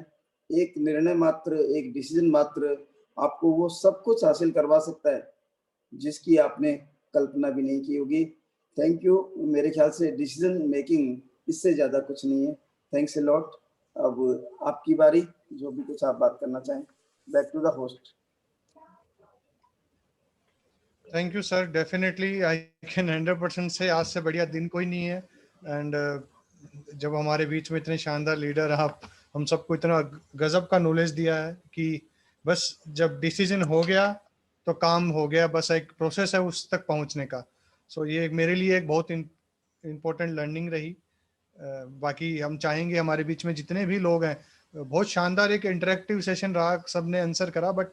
एक निर्णय मात्र, एक डिसीजन मात्र आपको वो सब कुछ हासिल करवा सकता है जिसकी आपने कल्पना भी नहीं की होगी। Thank you. मेरे ख्याल से डिसीजन मेकिंग इससे ज्यादा कुछ नहीं है। Thanks a lot. अब आपकी बारी, जो भी कुछ आप बात करना चाहें। Back to the host. Thank you sir. Definitely I can 100% से आज से बढ़िया दिन कोई नहीं है। एंड जब हमारे बीच में इतने शानदार लीडर आप हम सबको इतना गजब का नॉलेज दिया है कि बस जब डिसीजन हो गया तो काम हो गया, बस एक प्रोसेस है उस तक पहुंचने का। सो ये मेरे लिए एक बहुत इम्पोर्टेंट लर्निंग रही। बाकी हम चाहेंगे हमारे बीच में जितने भी लोग हैं, बहुत शानदार एक इंटरेक्टिव सेशन रहा, सबने आंसर करा, बट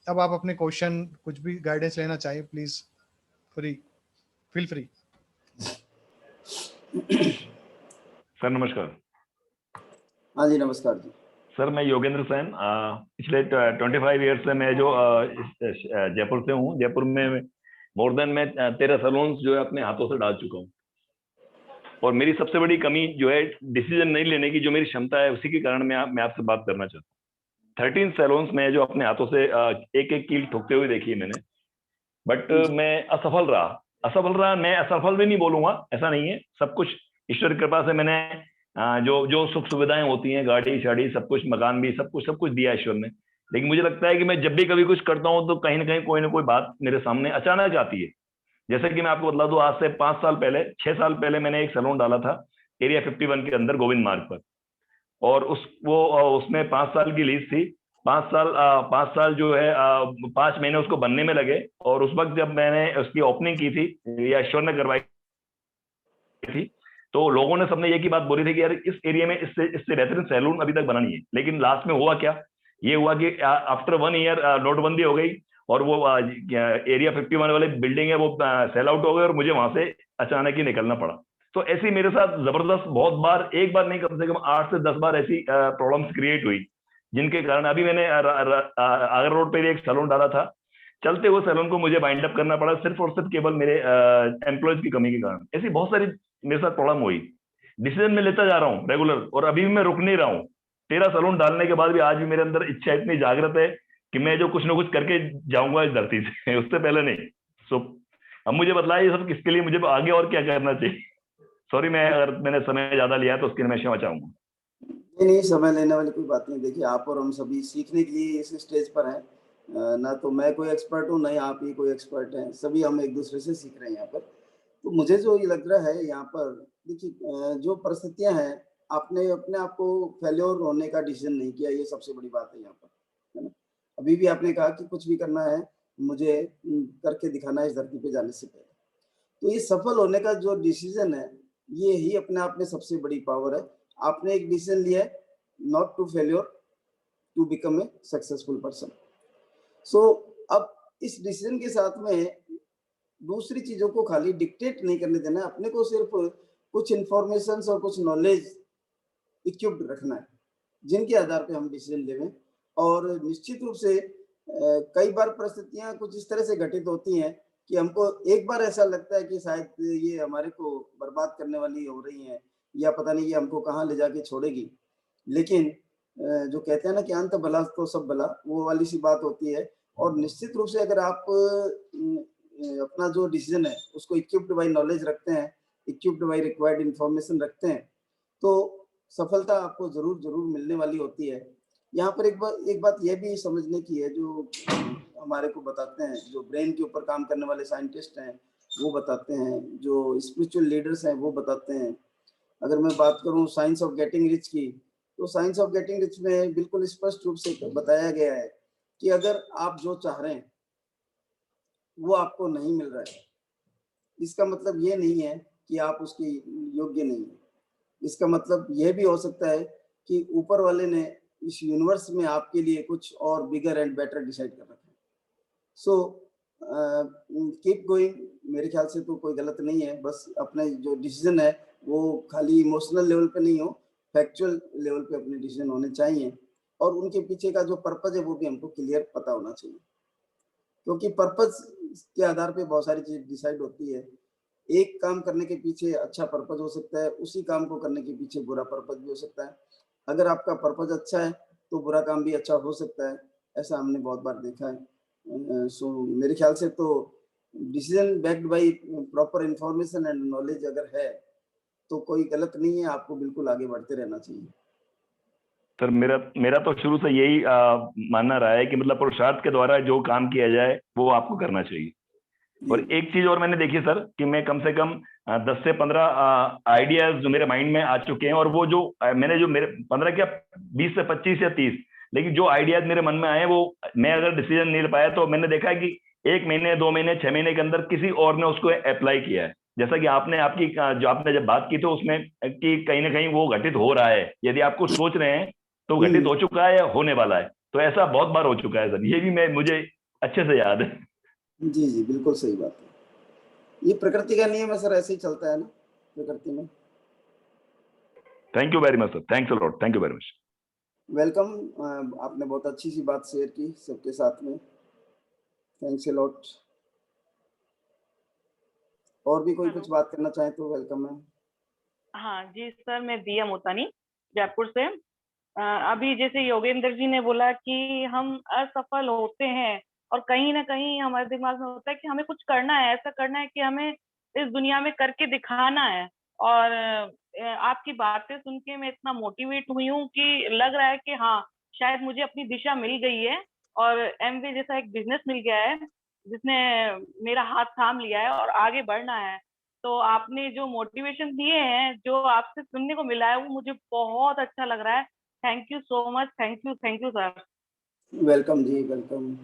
अब आप अपने क्वेश्चन कुछ भी गाइडेंस लेना चाहिए प्लीज फील फ्री। सर नमस्कार। हाँ जी नमस्कार जी। सर मैं योगेंद्र सेन, पिछले 25 ईयर्स से मैं जो जयपुर से हूँ। जयपुर में मोर देन मैं 13 सैलून्स जो है अपने हाथों से डाल चुका हूँ, और मेरी सबसे बड़ी कमी जो है डिसीजन नहीं लेने की जो मेरी क्षमता है, उसी के कारण मैं आपसे बात करना चाहता हूँ। 13 सैलून्स में जो अपने हाथों से एक एक कील ठोकते हुए देखी है मैंने, बट मैं असफल रहा। मैं असफल भी नहीं बोलूंगा, ऐसा नहीं है। सब कुछ ईश्वर की कृपा से मैंने जो सुख सुविधाएं होती हैं, गाड़ी शाड़ी सब कुछ, मकान भी, सब कुछ दिया ईश्वर ने। लेकिन मुझे लगता है कि मैं जब भी कभी कुछ करता हूँ तो कहीं ना कहीं कोई ना कोई बात मेरे सामने अचानक आती है। जैसे कि मैं आपको बता दूं, आज से 6 साल पहले मैंने एक सैलून डाला था एरिया 51 के अंदर गोविंद मार्ग पर, और उसमें 5 साल की लीज थी। 5 साल जो है 5 महीने उसको बनने में लगे, और उस वक्त जब मैंने उसकी ओपनिंग की थी, या ईश्वर ने करवाई थी, तो लोगों ने सबने ये की बात बोली थी कि यार इस एरिया में इससे बेहतरीन सैलून अभी तक बना नहीं है। लेकिन लास्ट में हुआ क्या, ये हुआ कि आफ्टर 1 ईयर नोटबंदी हो गई, और वो एरिया 51 वाली बिल्डिंग है वो सेल आउट हो गई, और मुझे वहां से अचानक ही निकलना पड़ा। तो ऐसी मेरे साथ जबरदस्त बहुत बार, एक बार नहीं, कम से कम 8 से 10 बार ऐसी प्रॉब्लम्स क्रिएट हुई, जिनके कारण अभी मैंने आगरा रोड पे एक सैलून डाला था। चलते हुए सैलून को मुझे बाइंड अप करना पड़ा, सिर्फ और सिर्फ केवल मेरे एम्प्लॉयज की कमी के कारण। ऐसी बहुत सारी मेरे साथ प्रॉब्लम हुई। डिसीजन में लेता जा रहा हूँ रेगुलर, और अभी भी मैं रुक नहीं रहा हूँ। 13 सैलून डालने के बाद भी आज भी मेरे अंदर इच्छा इतनी जागृत है कि मैं जो कुछ ना कुछ करके जाऊंगा इस धरती से, उससे पहले नहीं। सो अब मुझे बतलाइए ये सब किसके लिए, मुझे आगे और क्या करना चाहिए। सॉरी, अगर मैंने समय ज्यादा लिया तो उसके लिए मैं क्षमा चाहूंगा। नहीं, समय लेने वाली कोई बात नहीं। देखिए, आप और हम सभी सीखने के लिए इस स्टेज पर हैं। ना तो मैं कोई एक्सपर्ट हूँ, ना ही आप ही कोई एक्सपर्ट हैं। सभी हम एक दूसरे से सीख रहे हैं यहाँ पर। तो मुझे जो ये लग रहा है यहाँ पर, देखिए जो परिस्थितियाँ हैं, आपने अपने आप को फेल्योर होने का डिसीजन नहीं किया, ये सबसे बड़ी बात है यहाँ पर, है ना। अभी भी आपने कहा कि कुछ भी करना है मुझे करके दिखाना है इस धरती पे जाने से पहले। तो ये सफल होने का जो डिसीजन है, ये ही अपने आप में सबसे बड़ी पावर है। आपने एक डिसीजन लिया है, not to failure, to become a successful person. So अब इस डिसीजन के साथ में दूसरी चीजों को खाली डिक्टेट नहीं करने देना है, अपने को सिर्फ कुछ इंफॉर्मेशन और कुछ नॉलेज इक्विप्ड रखना है, जिनके आधार पे हम डिसीजन लेवें। और निश्चित रूप से कई बार परिस्थितियां कुछ इस तरह से घटित होती हैं कि हमको एक बार ऐसा लगता है कि शायद ये हमारे को बर्बाद करने वाली हो रही है, या पता नहीं ये हमको कहाँ ले जाके छोड़ेगी। लेकिन जो कहते हैं ना कि अंत भला तो सब भला, वो वाली सी बात होती है। और निश्चित रूप से अगर आप अपना जो डिसीजन है उसको इक्विप्ड बाय नॉलेज रखते हैं, इक्विप्ड बाय रिक्वायर्ड इंफॉर्मेशन रखते हैं, तो सफलता आपको जरूर मिलने वाली होती है। यहाँ पर एक बात यह भी समझने की है, जो हमारे को बताते हैं, जो ब्रेन के ऊपर काम करने वाले साइंटिस्ट हैं वो बताते हैं, जो स्पिरिचुअल लीडर्स हैं वो बताते हैं। अगर मैं बात करूं साइंस ऑफ गेटिंग रिच की, तो साइंस ऑफ गेटिंग रिच में बिल्कुल स्पष्ट रूप से बताया गया है कि अगर आप जो चाह रहे हैं वो आपको नहीं मिल रहा है, इसका मतलब ये नहीं है कि आप उसके योग्य नहीं है। इसका मतलब यह भी हो सकता है कि ऊपर वाले ने इस यूनिवर्स में आपके लिए कुछ और बिगर एंड बेटर डिसाइड कर रखा है। सो कीप गोइंग, मेरे ख्याल से तो कोई गलत नहीं है। बस अपने जो डिसीजन है वो खाली इमोशनल लेवल पे नहीं हो, फैक्चुअल लेवल पे अपने डिसीजन होने चाहिए, और उनके पीछे का जो पर्पज है वो भी हमको क्लियर पता होना चाहिए, क्योंकि पर्पज के आधार पे बहुत सारी चीज डिसाइड होती है। एक काम करने के पीछे अच्छा पर्पज हो सकता है, उसी काम को करने के पीछे बुरा पर्पज भी हो सकता है। अगर आपका पर्पज अच्छा है तो बुरा काम भी अच्छा हो सकता है, ऐसा हमने बहुत बार देखा है। सो मेरे ख्याल से तो decision backed by proper information and knowledge अगर है तो कोई गलत नहीं है, आपको बिल्कुल आगे बढ़ते रहना चाहिए। सर मेरा तो शुरू से यही मानना रहा है कि मतलब पुरुषार्थ के द्वारा जो काम किया जाए वो आपको करना चाहिए। और एक चीज और मैंने देखी सर कि मैं कम से कम 10 से 15 आइडियाज जो मेरे माइंड में आ चुके हैं, और वो जो मैंने जो मेरे 15 क्या 20 से 25 या 30, लेकिन जो आइडियाज मेरे मन में आए वो मैं अगर डिसीजन नहीं ले पाया तो मैंने देखा है कि 1 महीने 2 महीने 6 महीने के अंदर किसी और ने उसको अप्लाई किया है। जैसा कि आपने आपकी जो आपने जब बात की तो उसमें कि कहीं ना कहीं वो घटित हो रहा है, यदि आपको सोच रहे हैं तो घटित हो चुका है या होने वाला है। तो ऐसा बहुत बार हो चुका है सर, ये भी मैं मुझे अच्छे से याद है। जी जी बिल्कुल सही बात है, ये प्रकृति का नियम है सर, ऐसे ही चलता है ना प्रकृति में। Thank you very much sir, thanks a lot, thank you very much. Welcome, आपने बहुत अच्छी सी बात शेयर की सबके साथ में, थैंक्स अ लॉट। और भी कोई कुछ बात करना चाहे तो वेलकम है। हाँ जी सर, मैं दिया मोतानी जयपुर से। अभी जैसे योगेंद्र जी ने बोला कि हम असफल होते हैं और कहीं ना कहीं हमारे दिमाग में होता है कि हमें कुछ करना है, ऐसा करना है कि हमें इस दुनिया में करके दिखाना है। और आपकी बातें सुन के मैं इतना मोटिवेट हुई हूँ कि लग रहा है कि हाँ शायद मुझे अपनी दिशा मिल गई है और एमवे जैसा एक बिजनेस मिल गया है जिसने मेरा हाथ थाम लिया है और आगे बढ़ना है। तो आपने जो मोटिवेशन दिए हैं, जो आपसे सुनने को मिला है, वो मुझे बहुत अच्छा लग रहा है। Thank you so much, thank you sir. Welcome ji, welcome.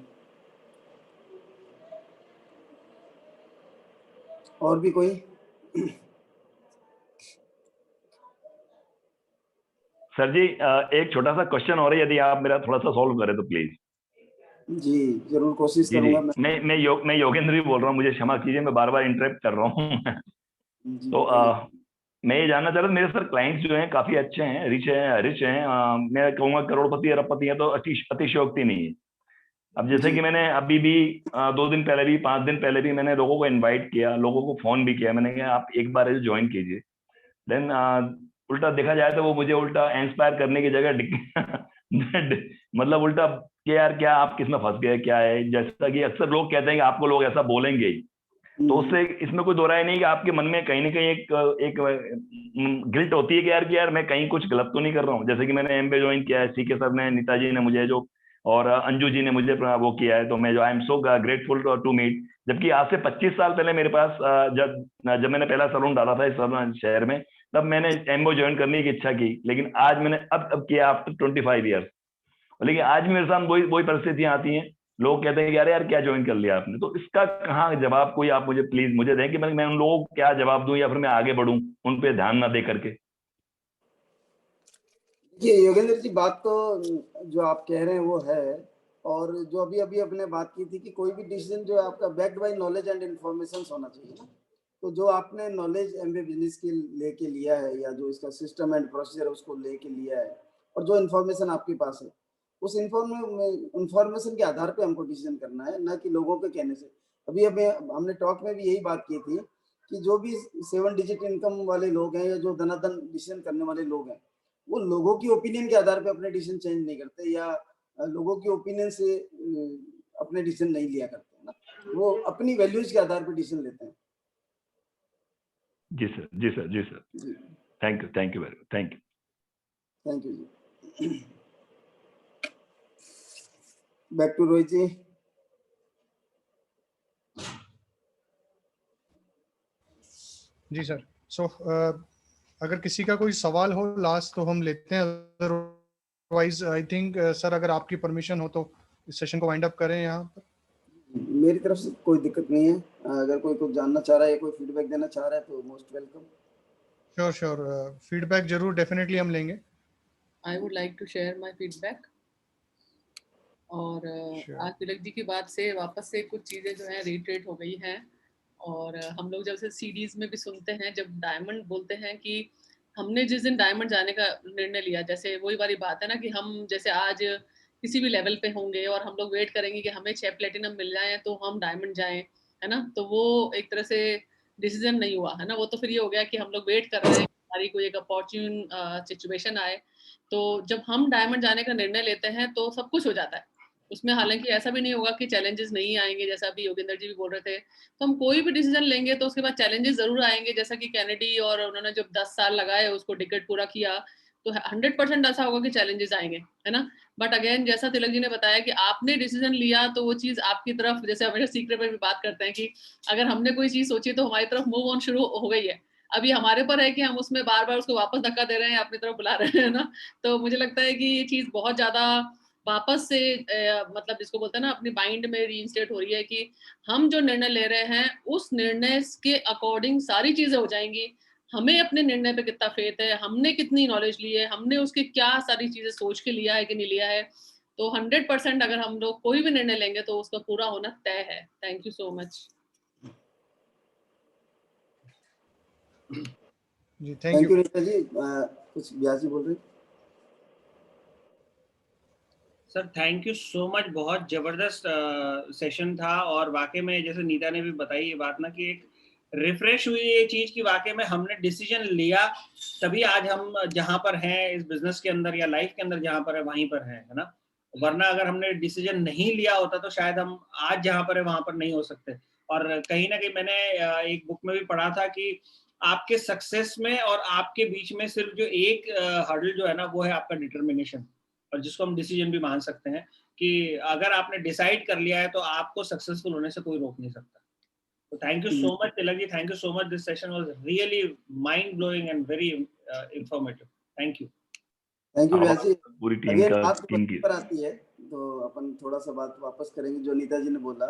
और भी कोई? सर जी एक छोटा सा क्वेश्चन और है, यदि आप मेरा थोड़ा सा सॉल्व करें तो प्लीज। जी जरूर कोशिश जी करूंगा मैं योगेंद्र भी बोल रहा हूँ, मुझे क्षमा कीजिए मैं बार बार इंटरप्ट कर रहा हूँ। तो मैं ये जानना चाह रहा था, मेरे सर क्लाइंट्स जो हैं काफी अच्छे हैं, रिच हैं, मैं कहूँगा करोड़पति अरबपति है, तो अतिशयोक्ति नहीं है। अब जैसे कि मैंने अभी भी 2 दिन पहले भी 5 दिन पहले भी मैंने लोगों को इनवाइट किया, लोगों को फोन भी किया, मैंने कहा आप एक बार ज्वाइन कीजिए। देन उल्टा देखा जाए तो वो मुझे उल्टा इंस्पायर करने की जगह मतलब उल्टा कि यार क्या आप किसमें फंस गए, क्या है, जैसा कि अक्सर लोग कहते हैं कि आपको लोग ऐसा बोलेंगे ही, तो उससे इसमें कोई दो राय नहीं कि आपके मन में कहीं ना कहीं एक गिल्ट होती है कि यार मैं कहीं कुछ गलत तो नहीं कर रहा हूँ। जैसे कि मैंने एमबे ज्वाइन किया है, सीके सर ने, नीता जी ने मुझे जो, और अंजू जी ने मुझे वो किया है, तो मैं जो I am so grateful to meet. जबकि आज से 25 साल पहले मेरे पास जब मैंने पहला सलून डाला था इस शहर में, तब मैंने एम्बो ज्वाइन करने की इच्छा की, लेकिन आज मैंने अब किया आफ्टर 25 ईयर्स। लेकिन आज भी मेरे साथ वही परिस्थितियां आती हैं, लोग कहते हैं कि अरे यार क्या ज्वाइन कर लिया आपने। तो इसका कहाँ जवाब कोई आप मुझे प्लीज मुझे दें कि मैं उन लोगों को क्या जवाब दूं, या फिर मैं आगे बढ़ूं उन पे ध्यान ना दे करके। ये योगेंद्र जी बात तो जो आप कह रहे हैं वो है, और जो अभी अभी अपने बात की थी कि कोई भी डिसीजन जो है आपका backed by knowledge and information होना चाहिए ना। तो जो आपने नॉलेज एमबे बिजनेस के लेके लिया है, या जो इसका सिस्टम एंड प्रोसीजर उसको लेके लिया है, और जो इन्फॉर्मेशन आपके पास है, उस इन्फॉर्मेशन के आधार पे हमको डिसीजन करना है, ना कि लोगों के कहने से। अभी हमने टॉक में भी यही बात की थी कि जो भी 7 डिजिट इनकम वाले लोग हैं, या जो धनाधन डिसीजन करने वाले लोग हैं, वो लोगों की ओपिनियन के आधार पे अपने डिसीजन चेंज नहीं करते, या लोगों की ओपिनियन से अपने डिसीजन नहीं लिया करते हैं ना, वो अपनी वैल्यूज के आधार पे डिसीजन लेते हैं। जी सर, जी सर, जी sir, thank you very much, thank you जी। Back to Rohit ji. जी सर, सो अगर किसी का कोई सवाल हो लास्ट तो हम लेते हैं, अदरवाइज आई थिंक सर अगर आपकी परमिशन हो तो इस सेशन को वाइंड अप करें यहाँ पर। मेरी तरफ से कोई दिक्कत नहीं है, अगर कोई कुछ जानना चाह रहा है या कोई फीडबैक देना चाह रहा है तो मोस्ट वेलकम। श्योर फीडबैक जरूर डेफिनेटली हम लेंगे। I would like to share my feedback. और आज तिलक जी की बात से वापस से कुछ चीज़ें जो है रिट्रेट हो गई हैं, और हम लोग जब से सीडीज में भी सुनते हैं, जब डायमंड बोलते हैं कि हमने जिस दिन डायमंड जाने का निर्णय लिया, जैसे वही वाली बात है ना कि हम जैसे आज किसी भी लेवल पे होंगे और हम लोग वेट करेंगे कि हमें 6 प्लेटिनम मिल जाए तो हम डायमंड जाएं, है ना। तो वो एक तरह से डिसीजन नहीं हुआ है ना, वो तो फिर ये हो गया कि हम लोग वेट कर रहे हैं हमारी कोई एक अपॉर्चुन सिचुएशन आए। तो जब हम डायमंड जाने का निर्णय लेते हैं तो सब कुछ हो जाता है उसमें। हालांकि ऐसा भी नहीं होगा कि चैलेंजेस नहीं आएंगे, जैसा अभी योगेंद्र जी भी बोल रहे थे। तो हम कोई भी डिसीजन लेंगे तो उसके बाद चैलेंजेस जरूर आएंगे, जैसा कि कैनेडी और उन्होंने जब 10 साल लगाए उसको टिकट पूरा किया, तो 100% ऐसा होगा कि चैलेंजेस आएंगे, है ना। बट अगेन जैसा तिलक जी ने बताया कि आपने डिसीजन लिया तो वो चीज आपकी तरफ, जैसे हमेशा सीक्रेट में भी बात करते हैं कि अगर हमने कोई चीज सोची तो हमारी तरफ मूव ऑन शुरू हो गई है। अभी हमारे पर है कि हम उसमें बार बार उसको वापस धक्का दे रहे हैं, अपनी तरफ बुला रहे हैं ना। तो मुझे लगता है कि ये चीज बहुत ज्यादा वापस से मतलब जिसको बोलते हैं ना अपनी माइंड में रीइंस्टेट हो रही है कि हम जो निर्णय ले रहे हैं उस निर्णय के अकॉर्डिंग सारी चीजें हो जाएंगी। हमें अपने निर्णय पे कितना फेथ है, हमने कितनी नॉलेज ली है, हमने उसके क्या सारी चीजें सोच के लिया है कि नहीं लिया है। तो 100% अगर हम लोग कोई भी निर्णय लेंगे तो उसका पूरा होना तय है। थैंक यू सो मच जी। Thank you Neeta ji. कुछ व्यास जी बोल रहे sir thank you so much, बहुत जबरदस्त सेशन था। और वाकई में जैसे नीता ने भी बताई ये बात ना कि एक रिफ्रेश हुई ये चीज कि वाकई में हमने डिसीजन लिया, तभी आज हम जहां पर हैं इस बिजनेस के अंदर या लाइफ के अंदर जहां पर है वहीं पर है ना। वरना अगर हमने डिसीजन नहीं लिया होता तो शायद हम आज जहां पर है वहां पर नहीं हो सकते। और कहीं ना कहीं मैंने एक बुक में भी पढ़ा था कि आपके सक्सेस में और आपके बीच में सिर्फ जो एक हर्डल जो है ना वो है आपका डिटर्मिनेशन, और जिसको हम डिसीजन भी मान सकते हैं कि अगर आपने डिसाइड कर लिया है तो आपको सक्सेसफुल होने से कोई रोक नहीं सकता। तो thank you so much Tilak ji, thank you so much. This session was really mind blowing and very informative. Thank you Vyas ji. पूरी टीम अगेन का बात टीम की पर आती है तो अपन थोड़ा सा बात वापस करेंगे। जो नीता जी ने बोला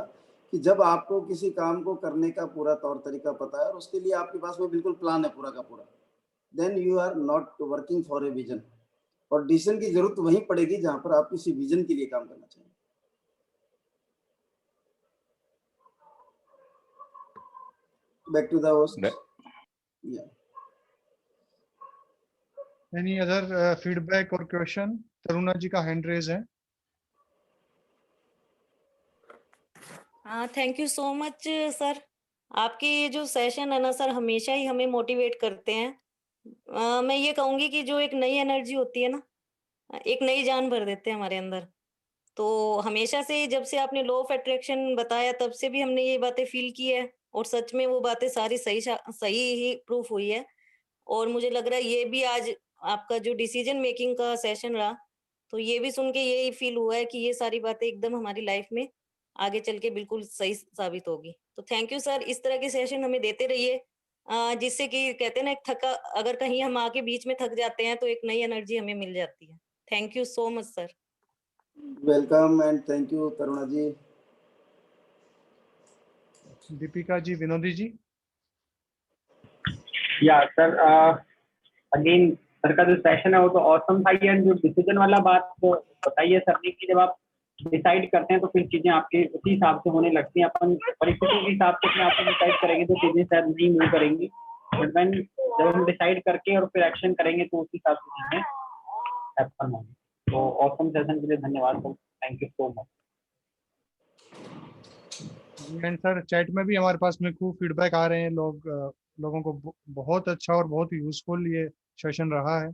कि जब आपको किसी काम को करने का पूरा तौर तरीका पता है और उसके लिए आपके पास में बिल्कुल प्लान है पूरा का पूरा, then you are not working for a vision. और डिसीजन की जरूरत वहीं पड़ेगी जहां पर आप किसी विजन के लिए काम करना चाहिए। Back to the host. Any other feedback और क्वेश्चन? तरुणा जी का हैंड रेज है। हाँ, thank you so much sir. आपके ये जो सेशन है ना सर, हमेशा ही हमें मोटिवेट करते हैं। मैं ये कहूंगी कि जो एक नई एनर्जी होती है ना, एक नई जान भर देते हैं हमारे अंदर। तो हमेशा से जब से आपने लॉ ऑफ अट्रैक्शन बताया तब से भी हमने ये बातें फील की है, और सच में वो बातें सारी सही ही प्रूफ हुई है। और मुझे लग रहा है ये भी आज आपका जो डिसीजन मेकिंग का सेशन रहा, तो ये भी सुन के यही फील हुआ है कि ये सारी बातें एकदम हमारी लाइफ में आगे चल के बिल्कुल सही साबित होगी। तो थैंक यू सर, इस तरह के सेशन हमें देते रहिए, जिससे कि कहते हैं ना, एक थका अगर कहीं हम आके बीच में थक जाते हैं तो एक नई एनर्जी हमें मिल जाती है। Thank you so much sir. Welcome and thank you Taruna ji. Deepika ji, Vinodi ji. या सर, अगेन सर का जो सेशन है वो तो ऑसम था। ये जो डिसीजन वाला बात बताइए सर ने कि जब आप डिसाइड करते हैं तो फिर चीजें आपके उसी हिसाब से होने लगती हैं। अपन परिस्थितियों के हिसाब से अपने आप को डिसाइड करेंगे तो चीजें शायद नहीं मूव करेंगी, बट व्हेन जब हम डिसाइड करके और फिर एक्शन करेंगे तो उसी हिसाब से चीजें हैपन होंगी। तो ऑसम सेशन के लिए धन्यवाद sir, thank you so much. And sir chat में भी हमारे पास में खूब फीडबैक आ रहे हैं, लोगों को बहुत अच्छा और बहुत यूजफुल ये सेशन रहा है।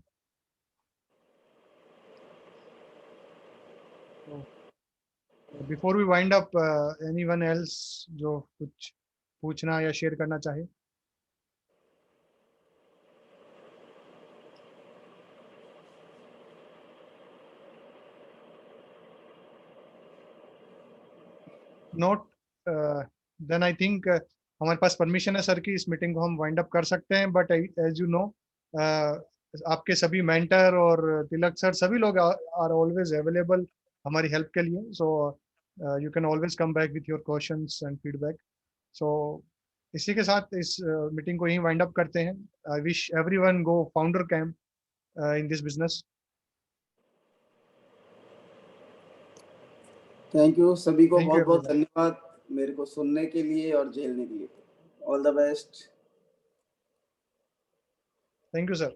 Before we wind up, anyone else जो कुछ पूछना या शेयर करना चाहे? नोट, देन आई थिंक हमारे पास परमिशन है सर की इस मीटिंग को हम वाइंड अप कर सकते हैं। बट एज यू नो, आपके सभी मेंटर और तिलक सर सभी लोग आर ऑलवेज अवेलेबल हमारी हेल्प के लिए। So you can always come back with your questions and feedback. So इसी के साथ इस मीटिंग को यहीं वाइंड अप करते हैं। I wish everyone go founder camp in this business. Thank you सभी को, बहुत बहुत धन्यवाद मेरे को सुनने के लिए और झेलने के लिए। All the best. Thank you sir.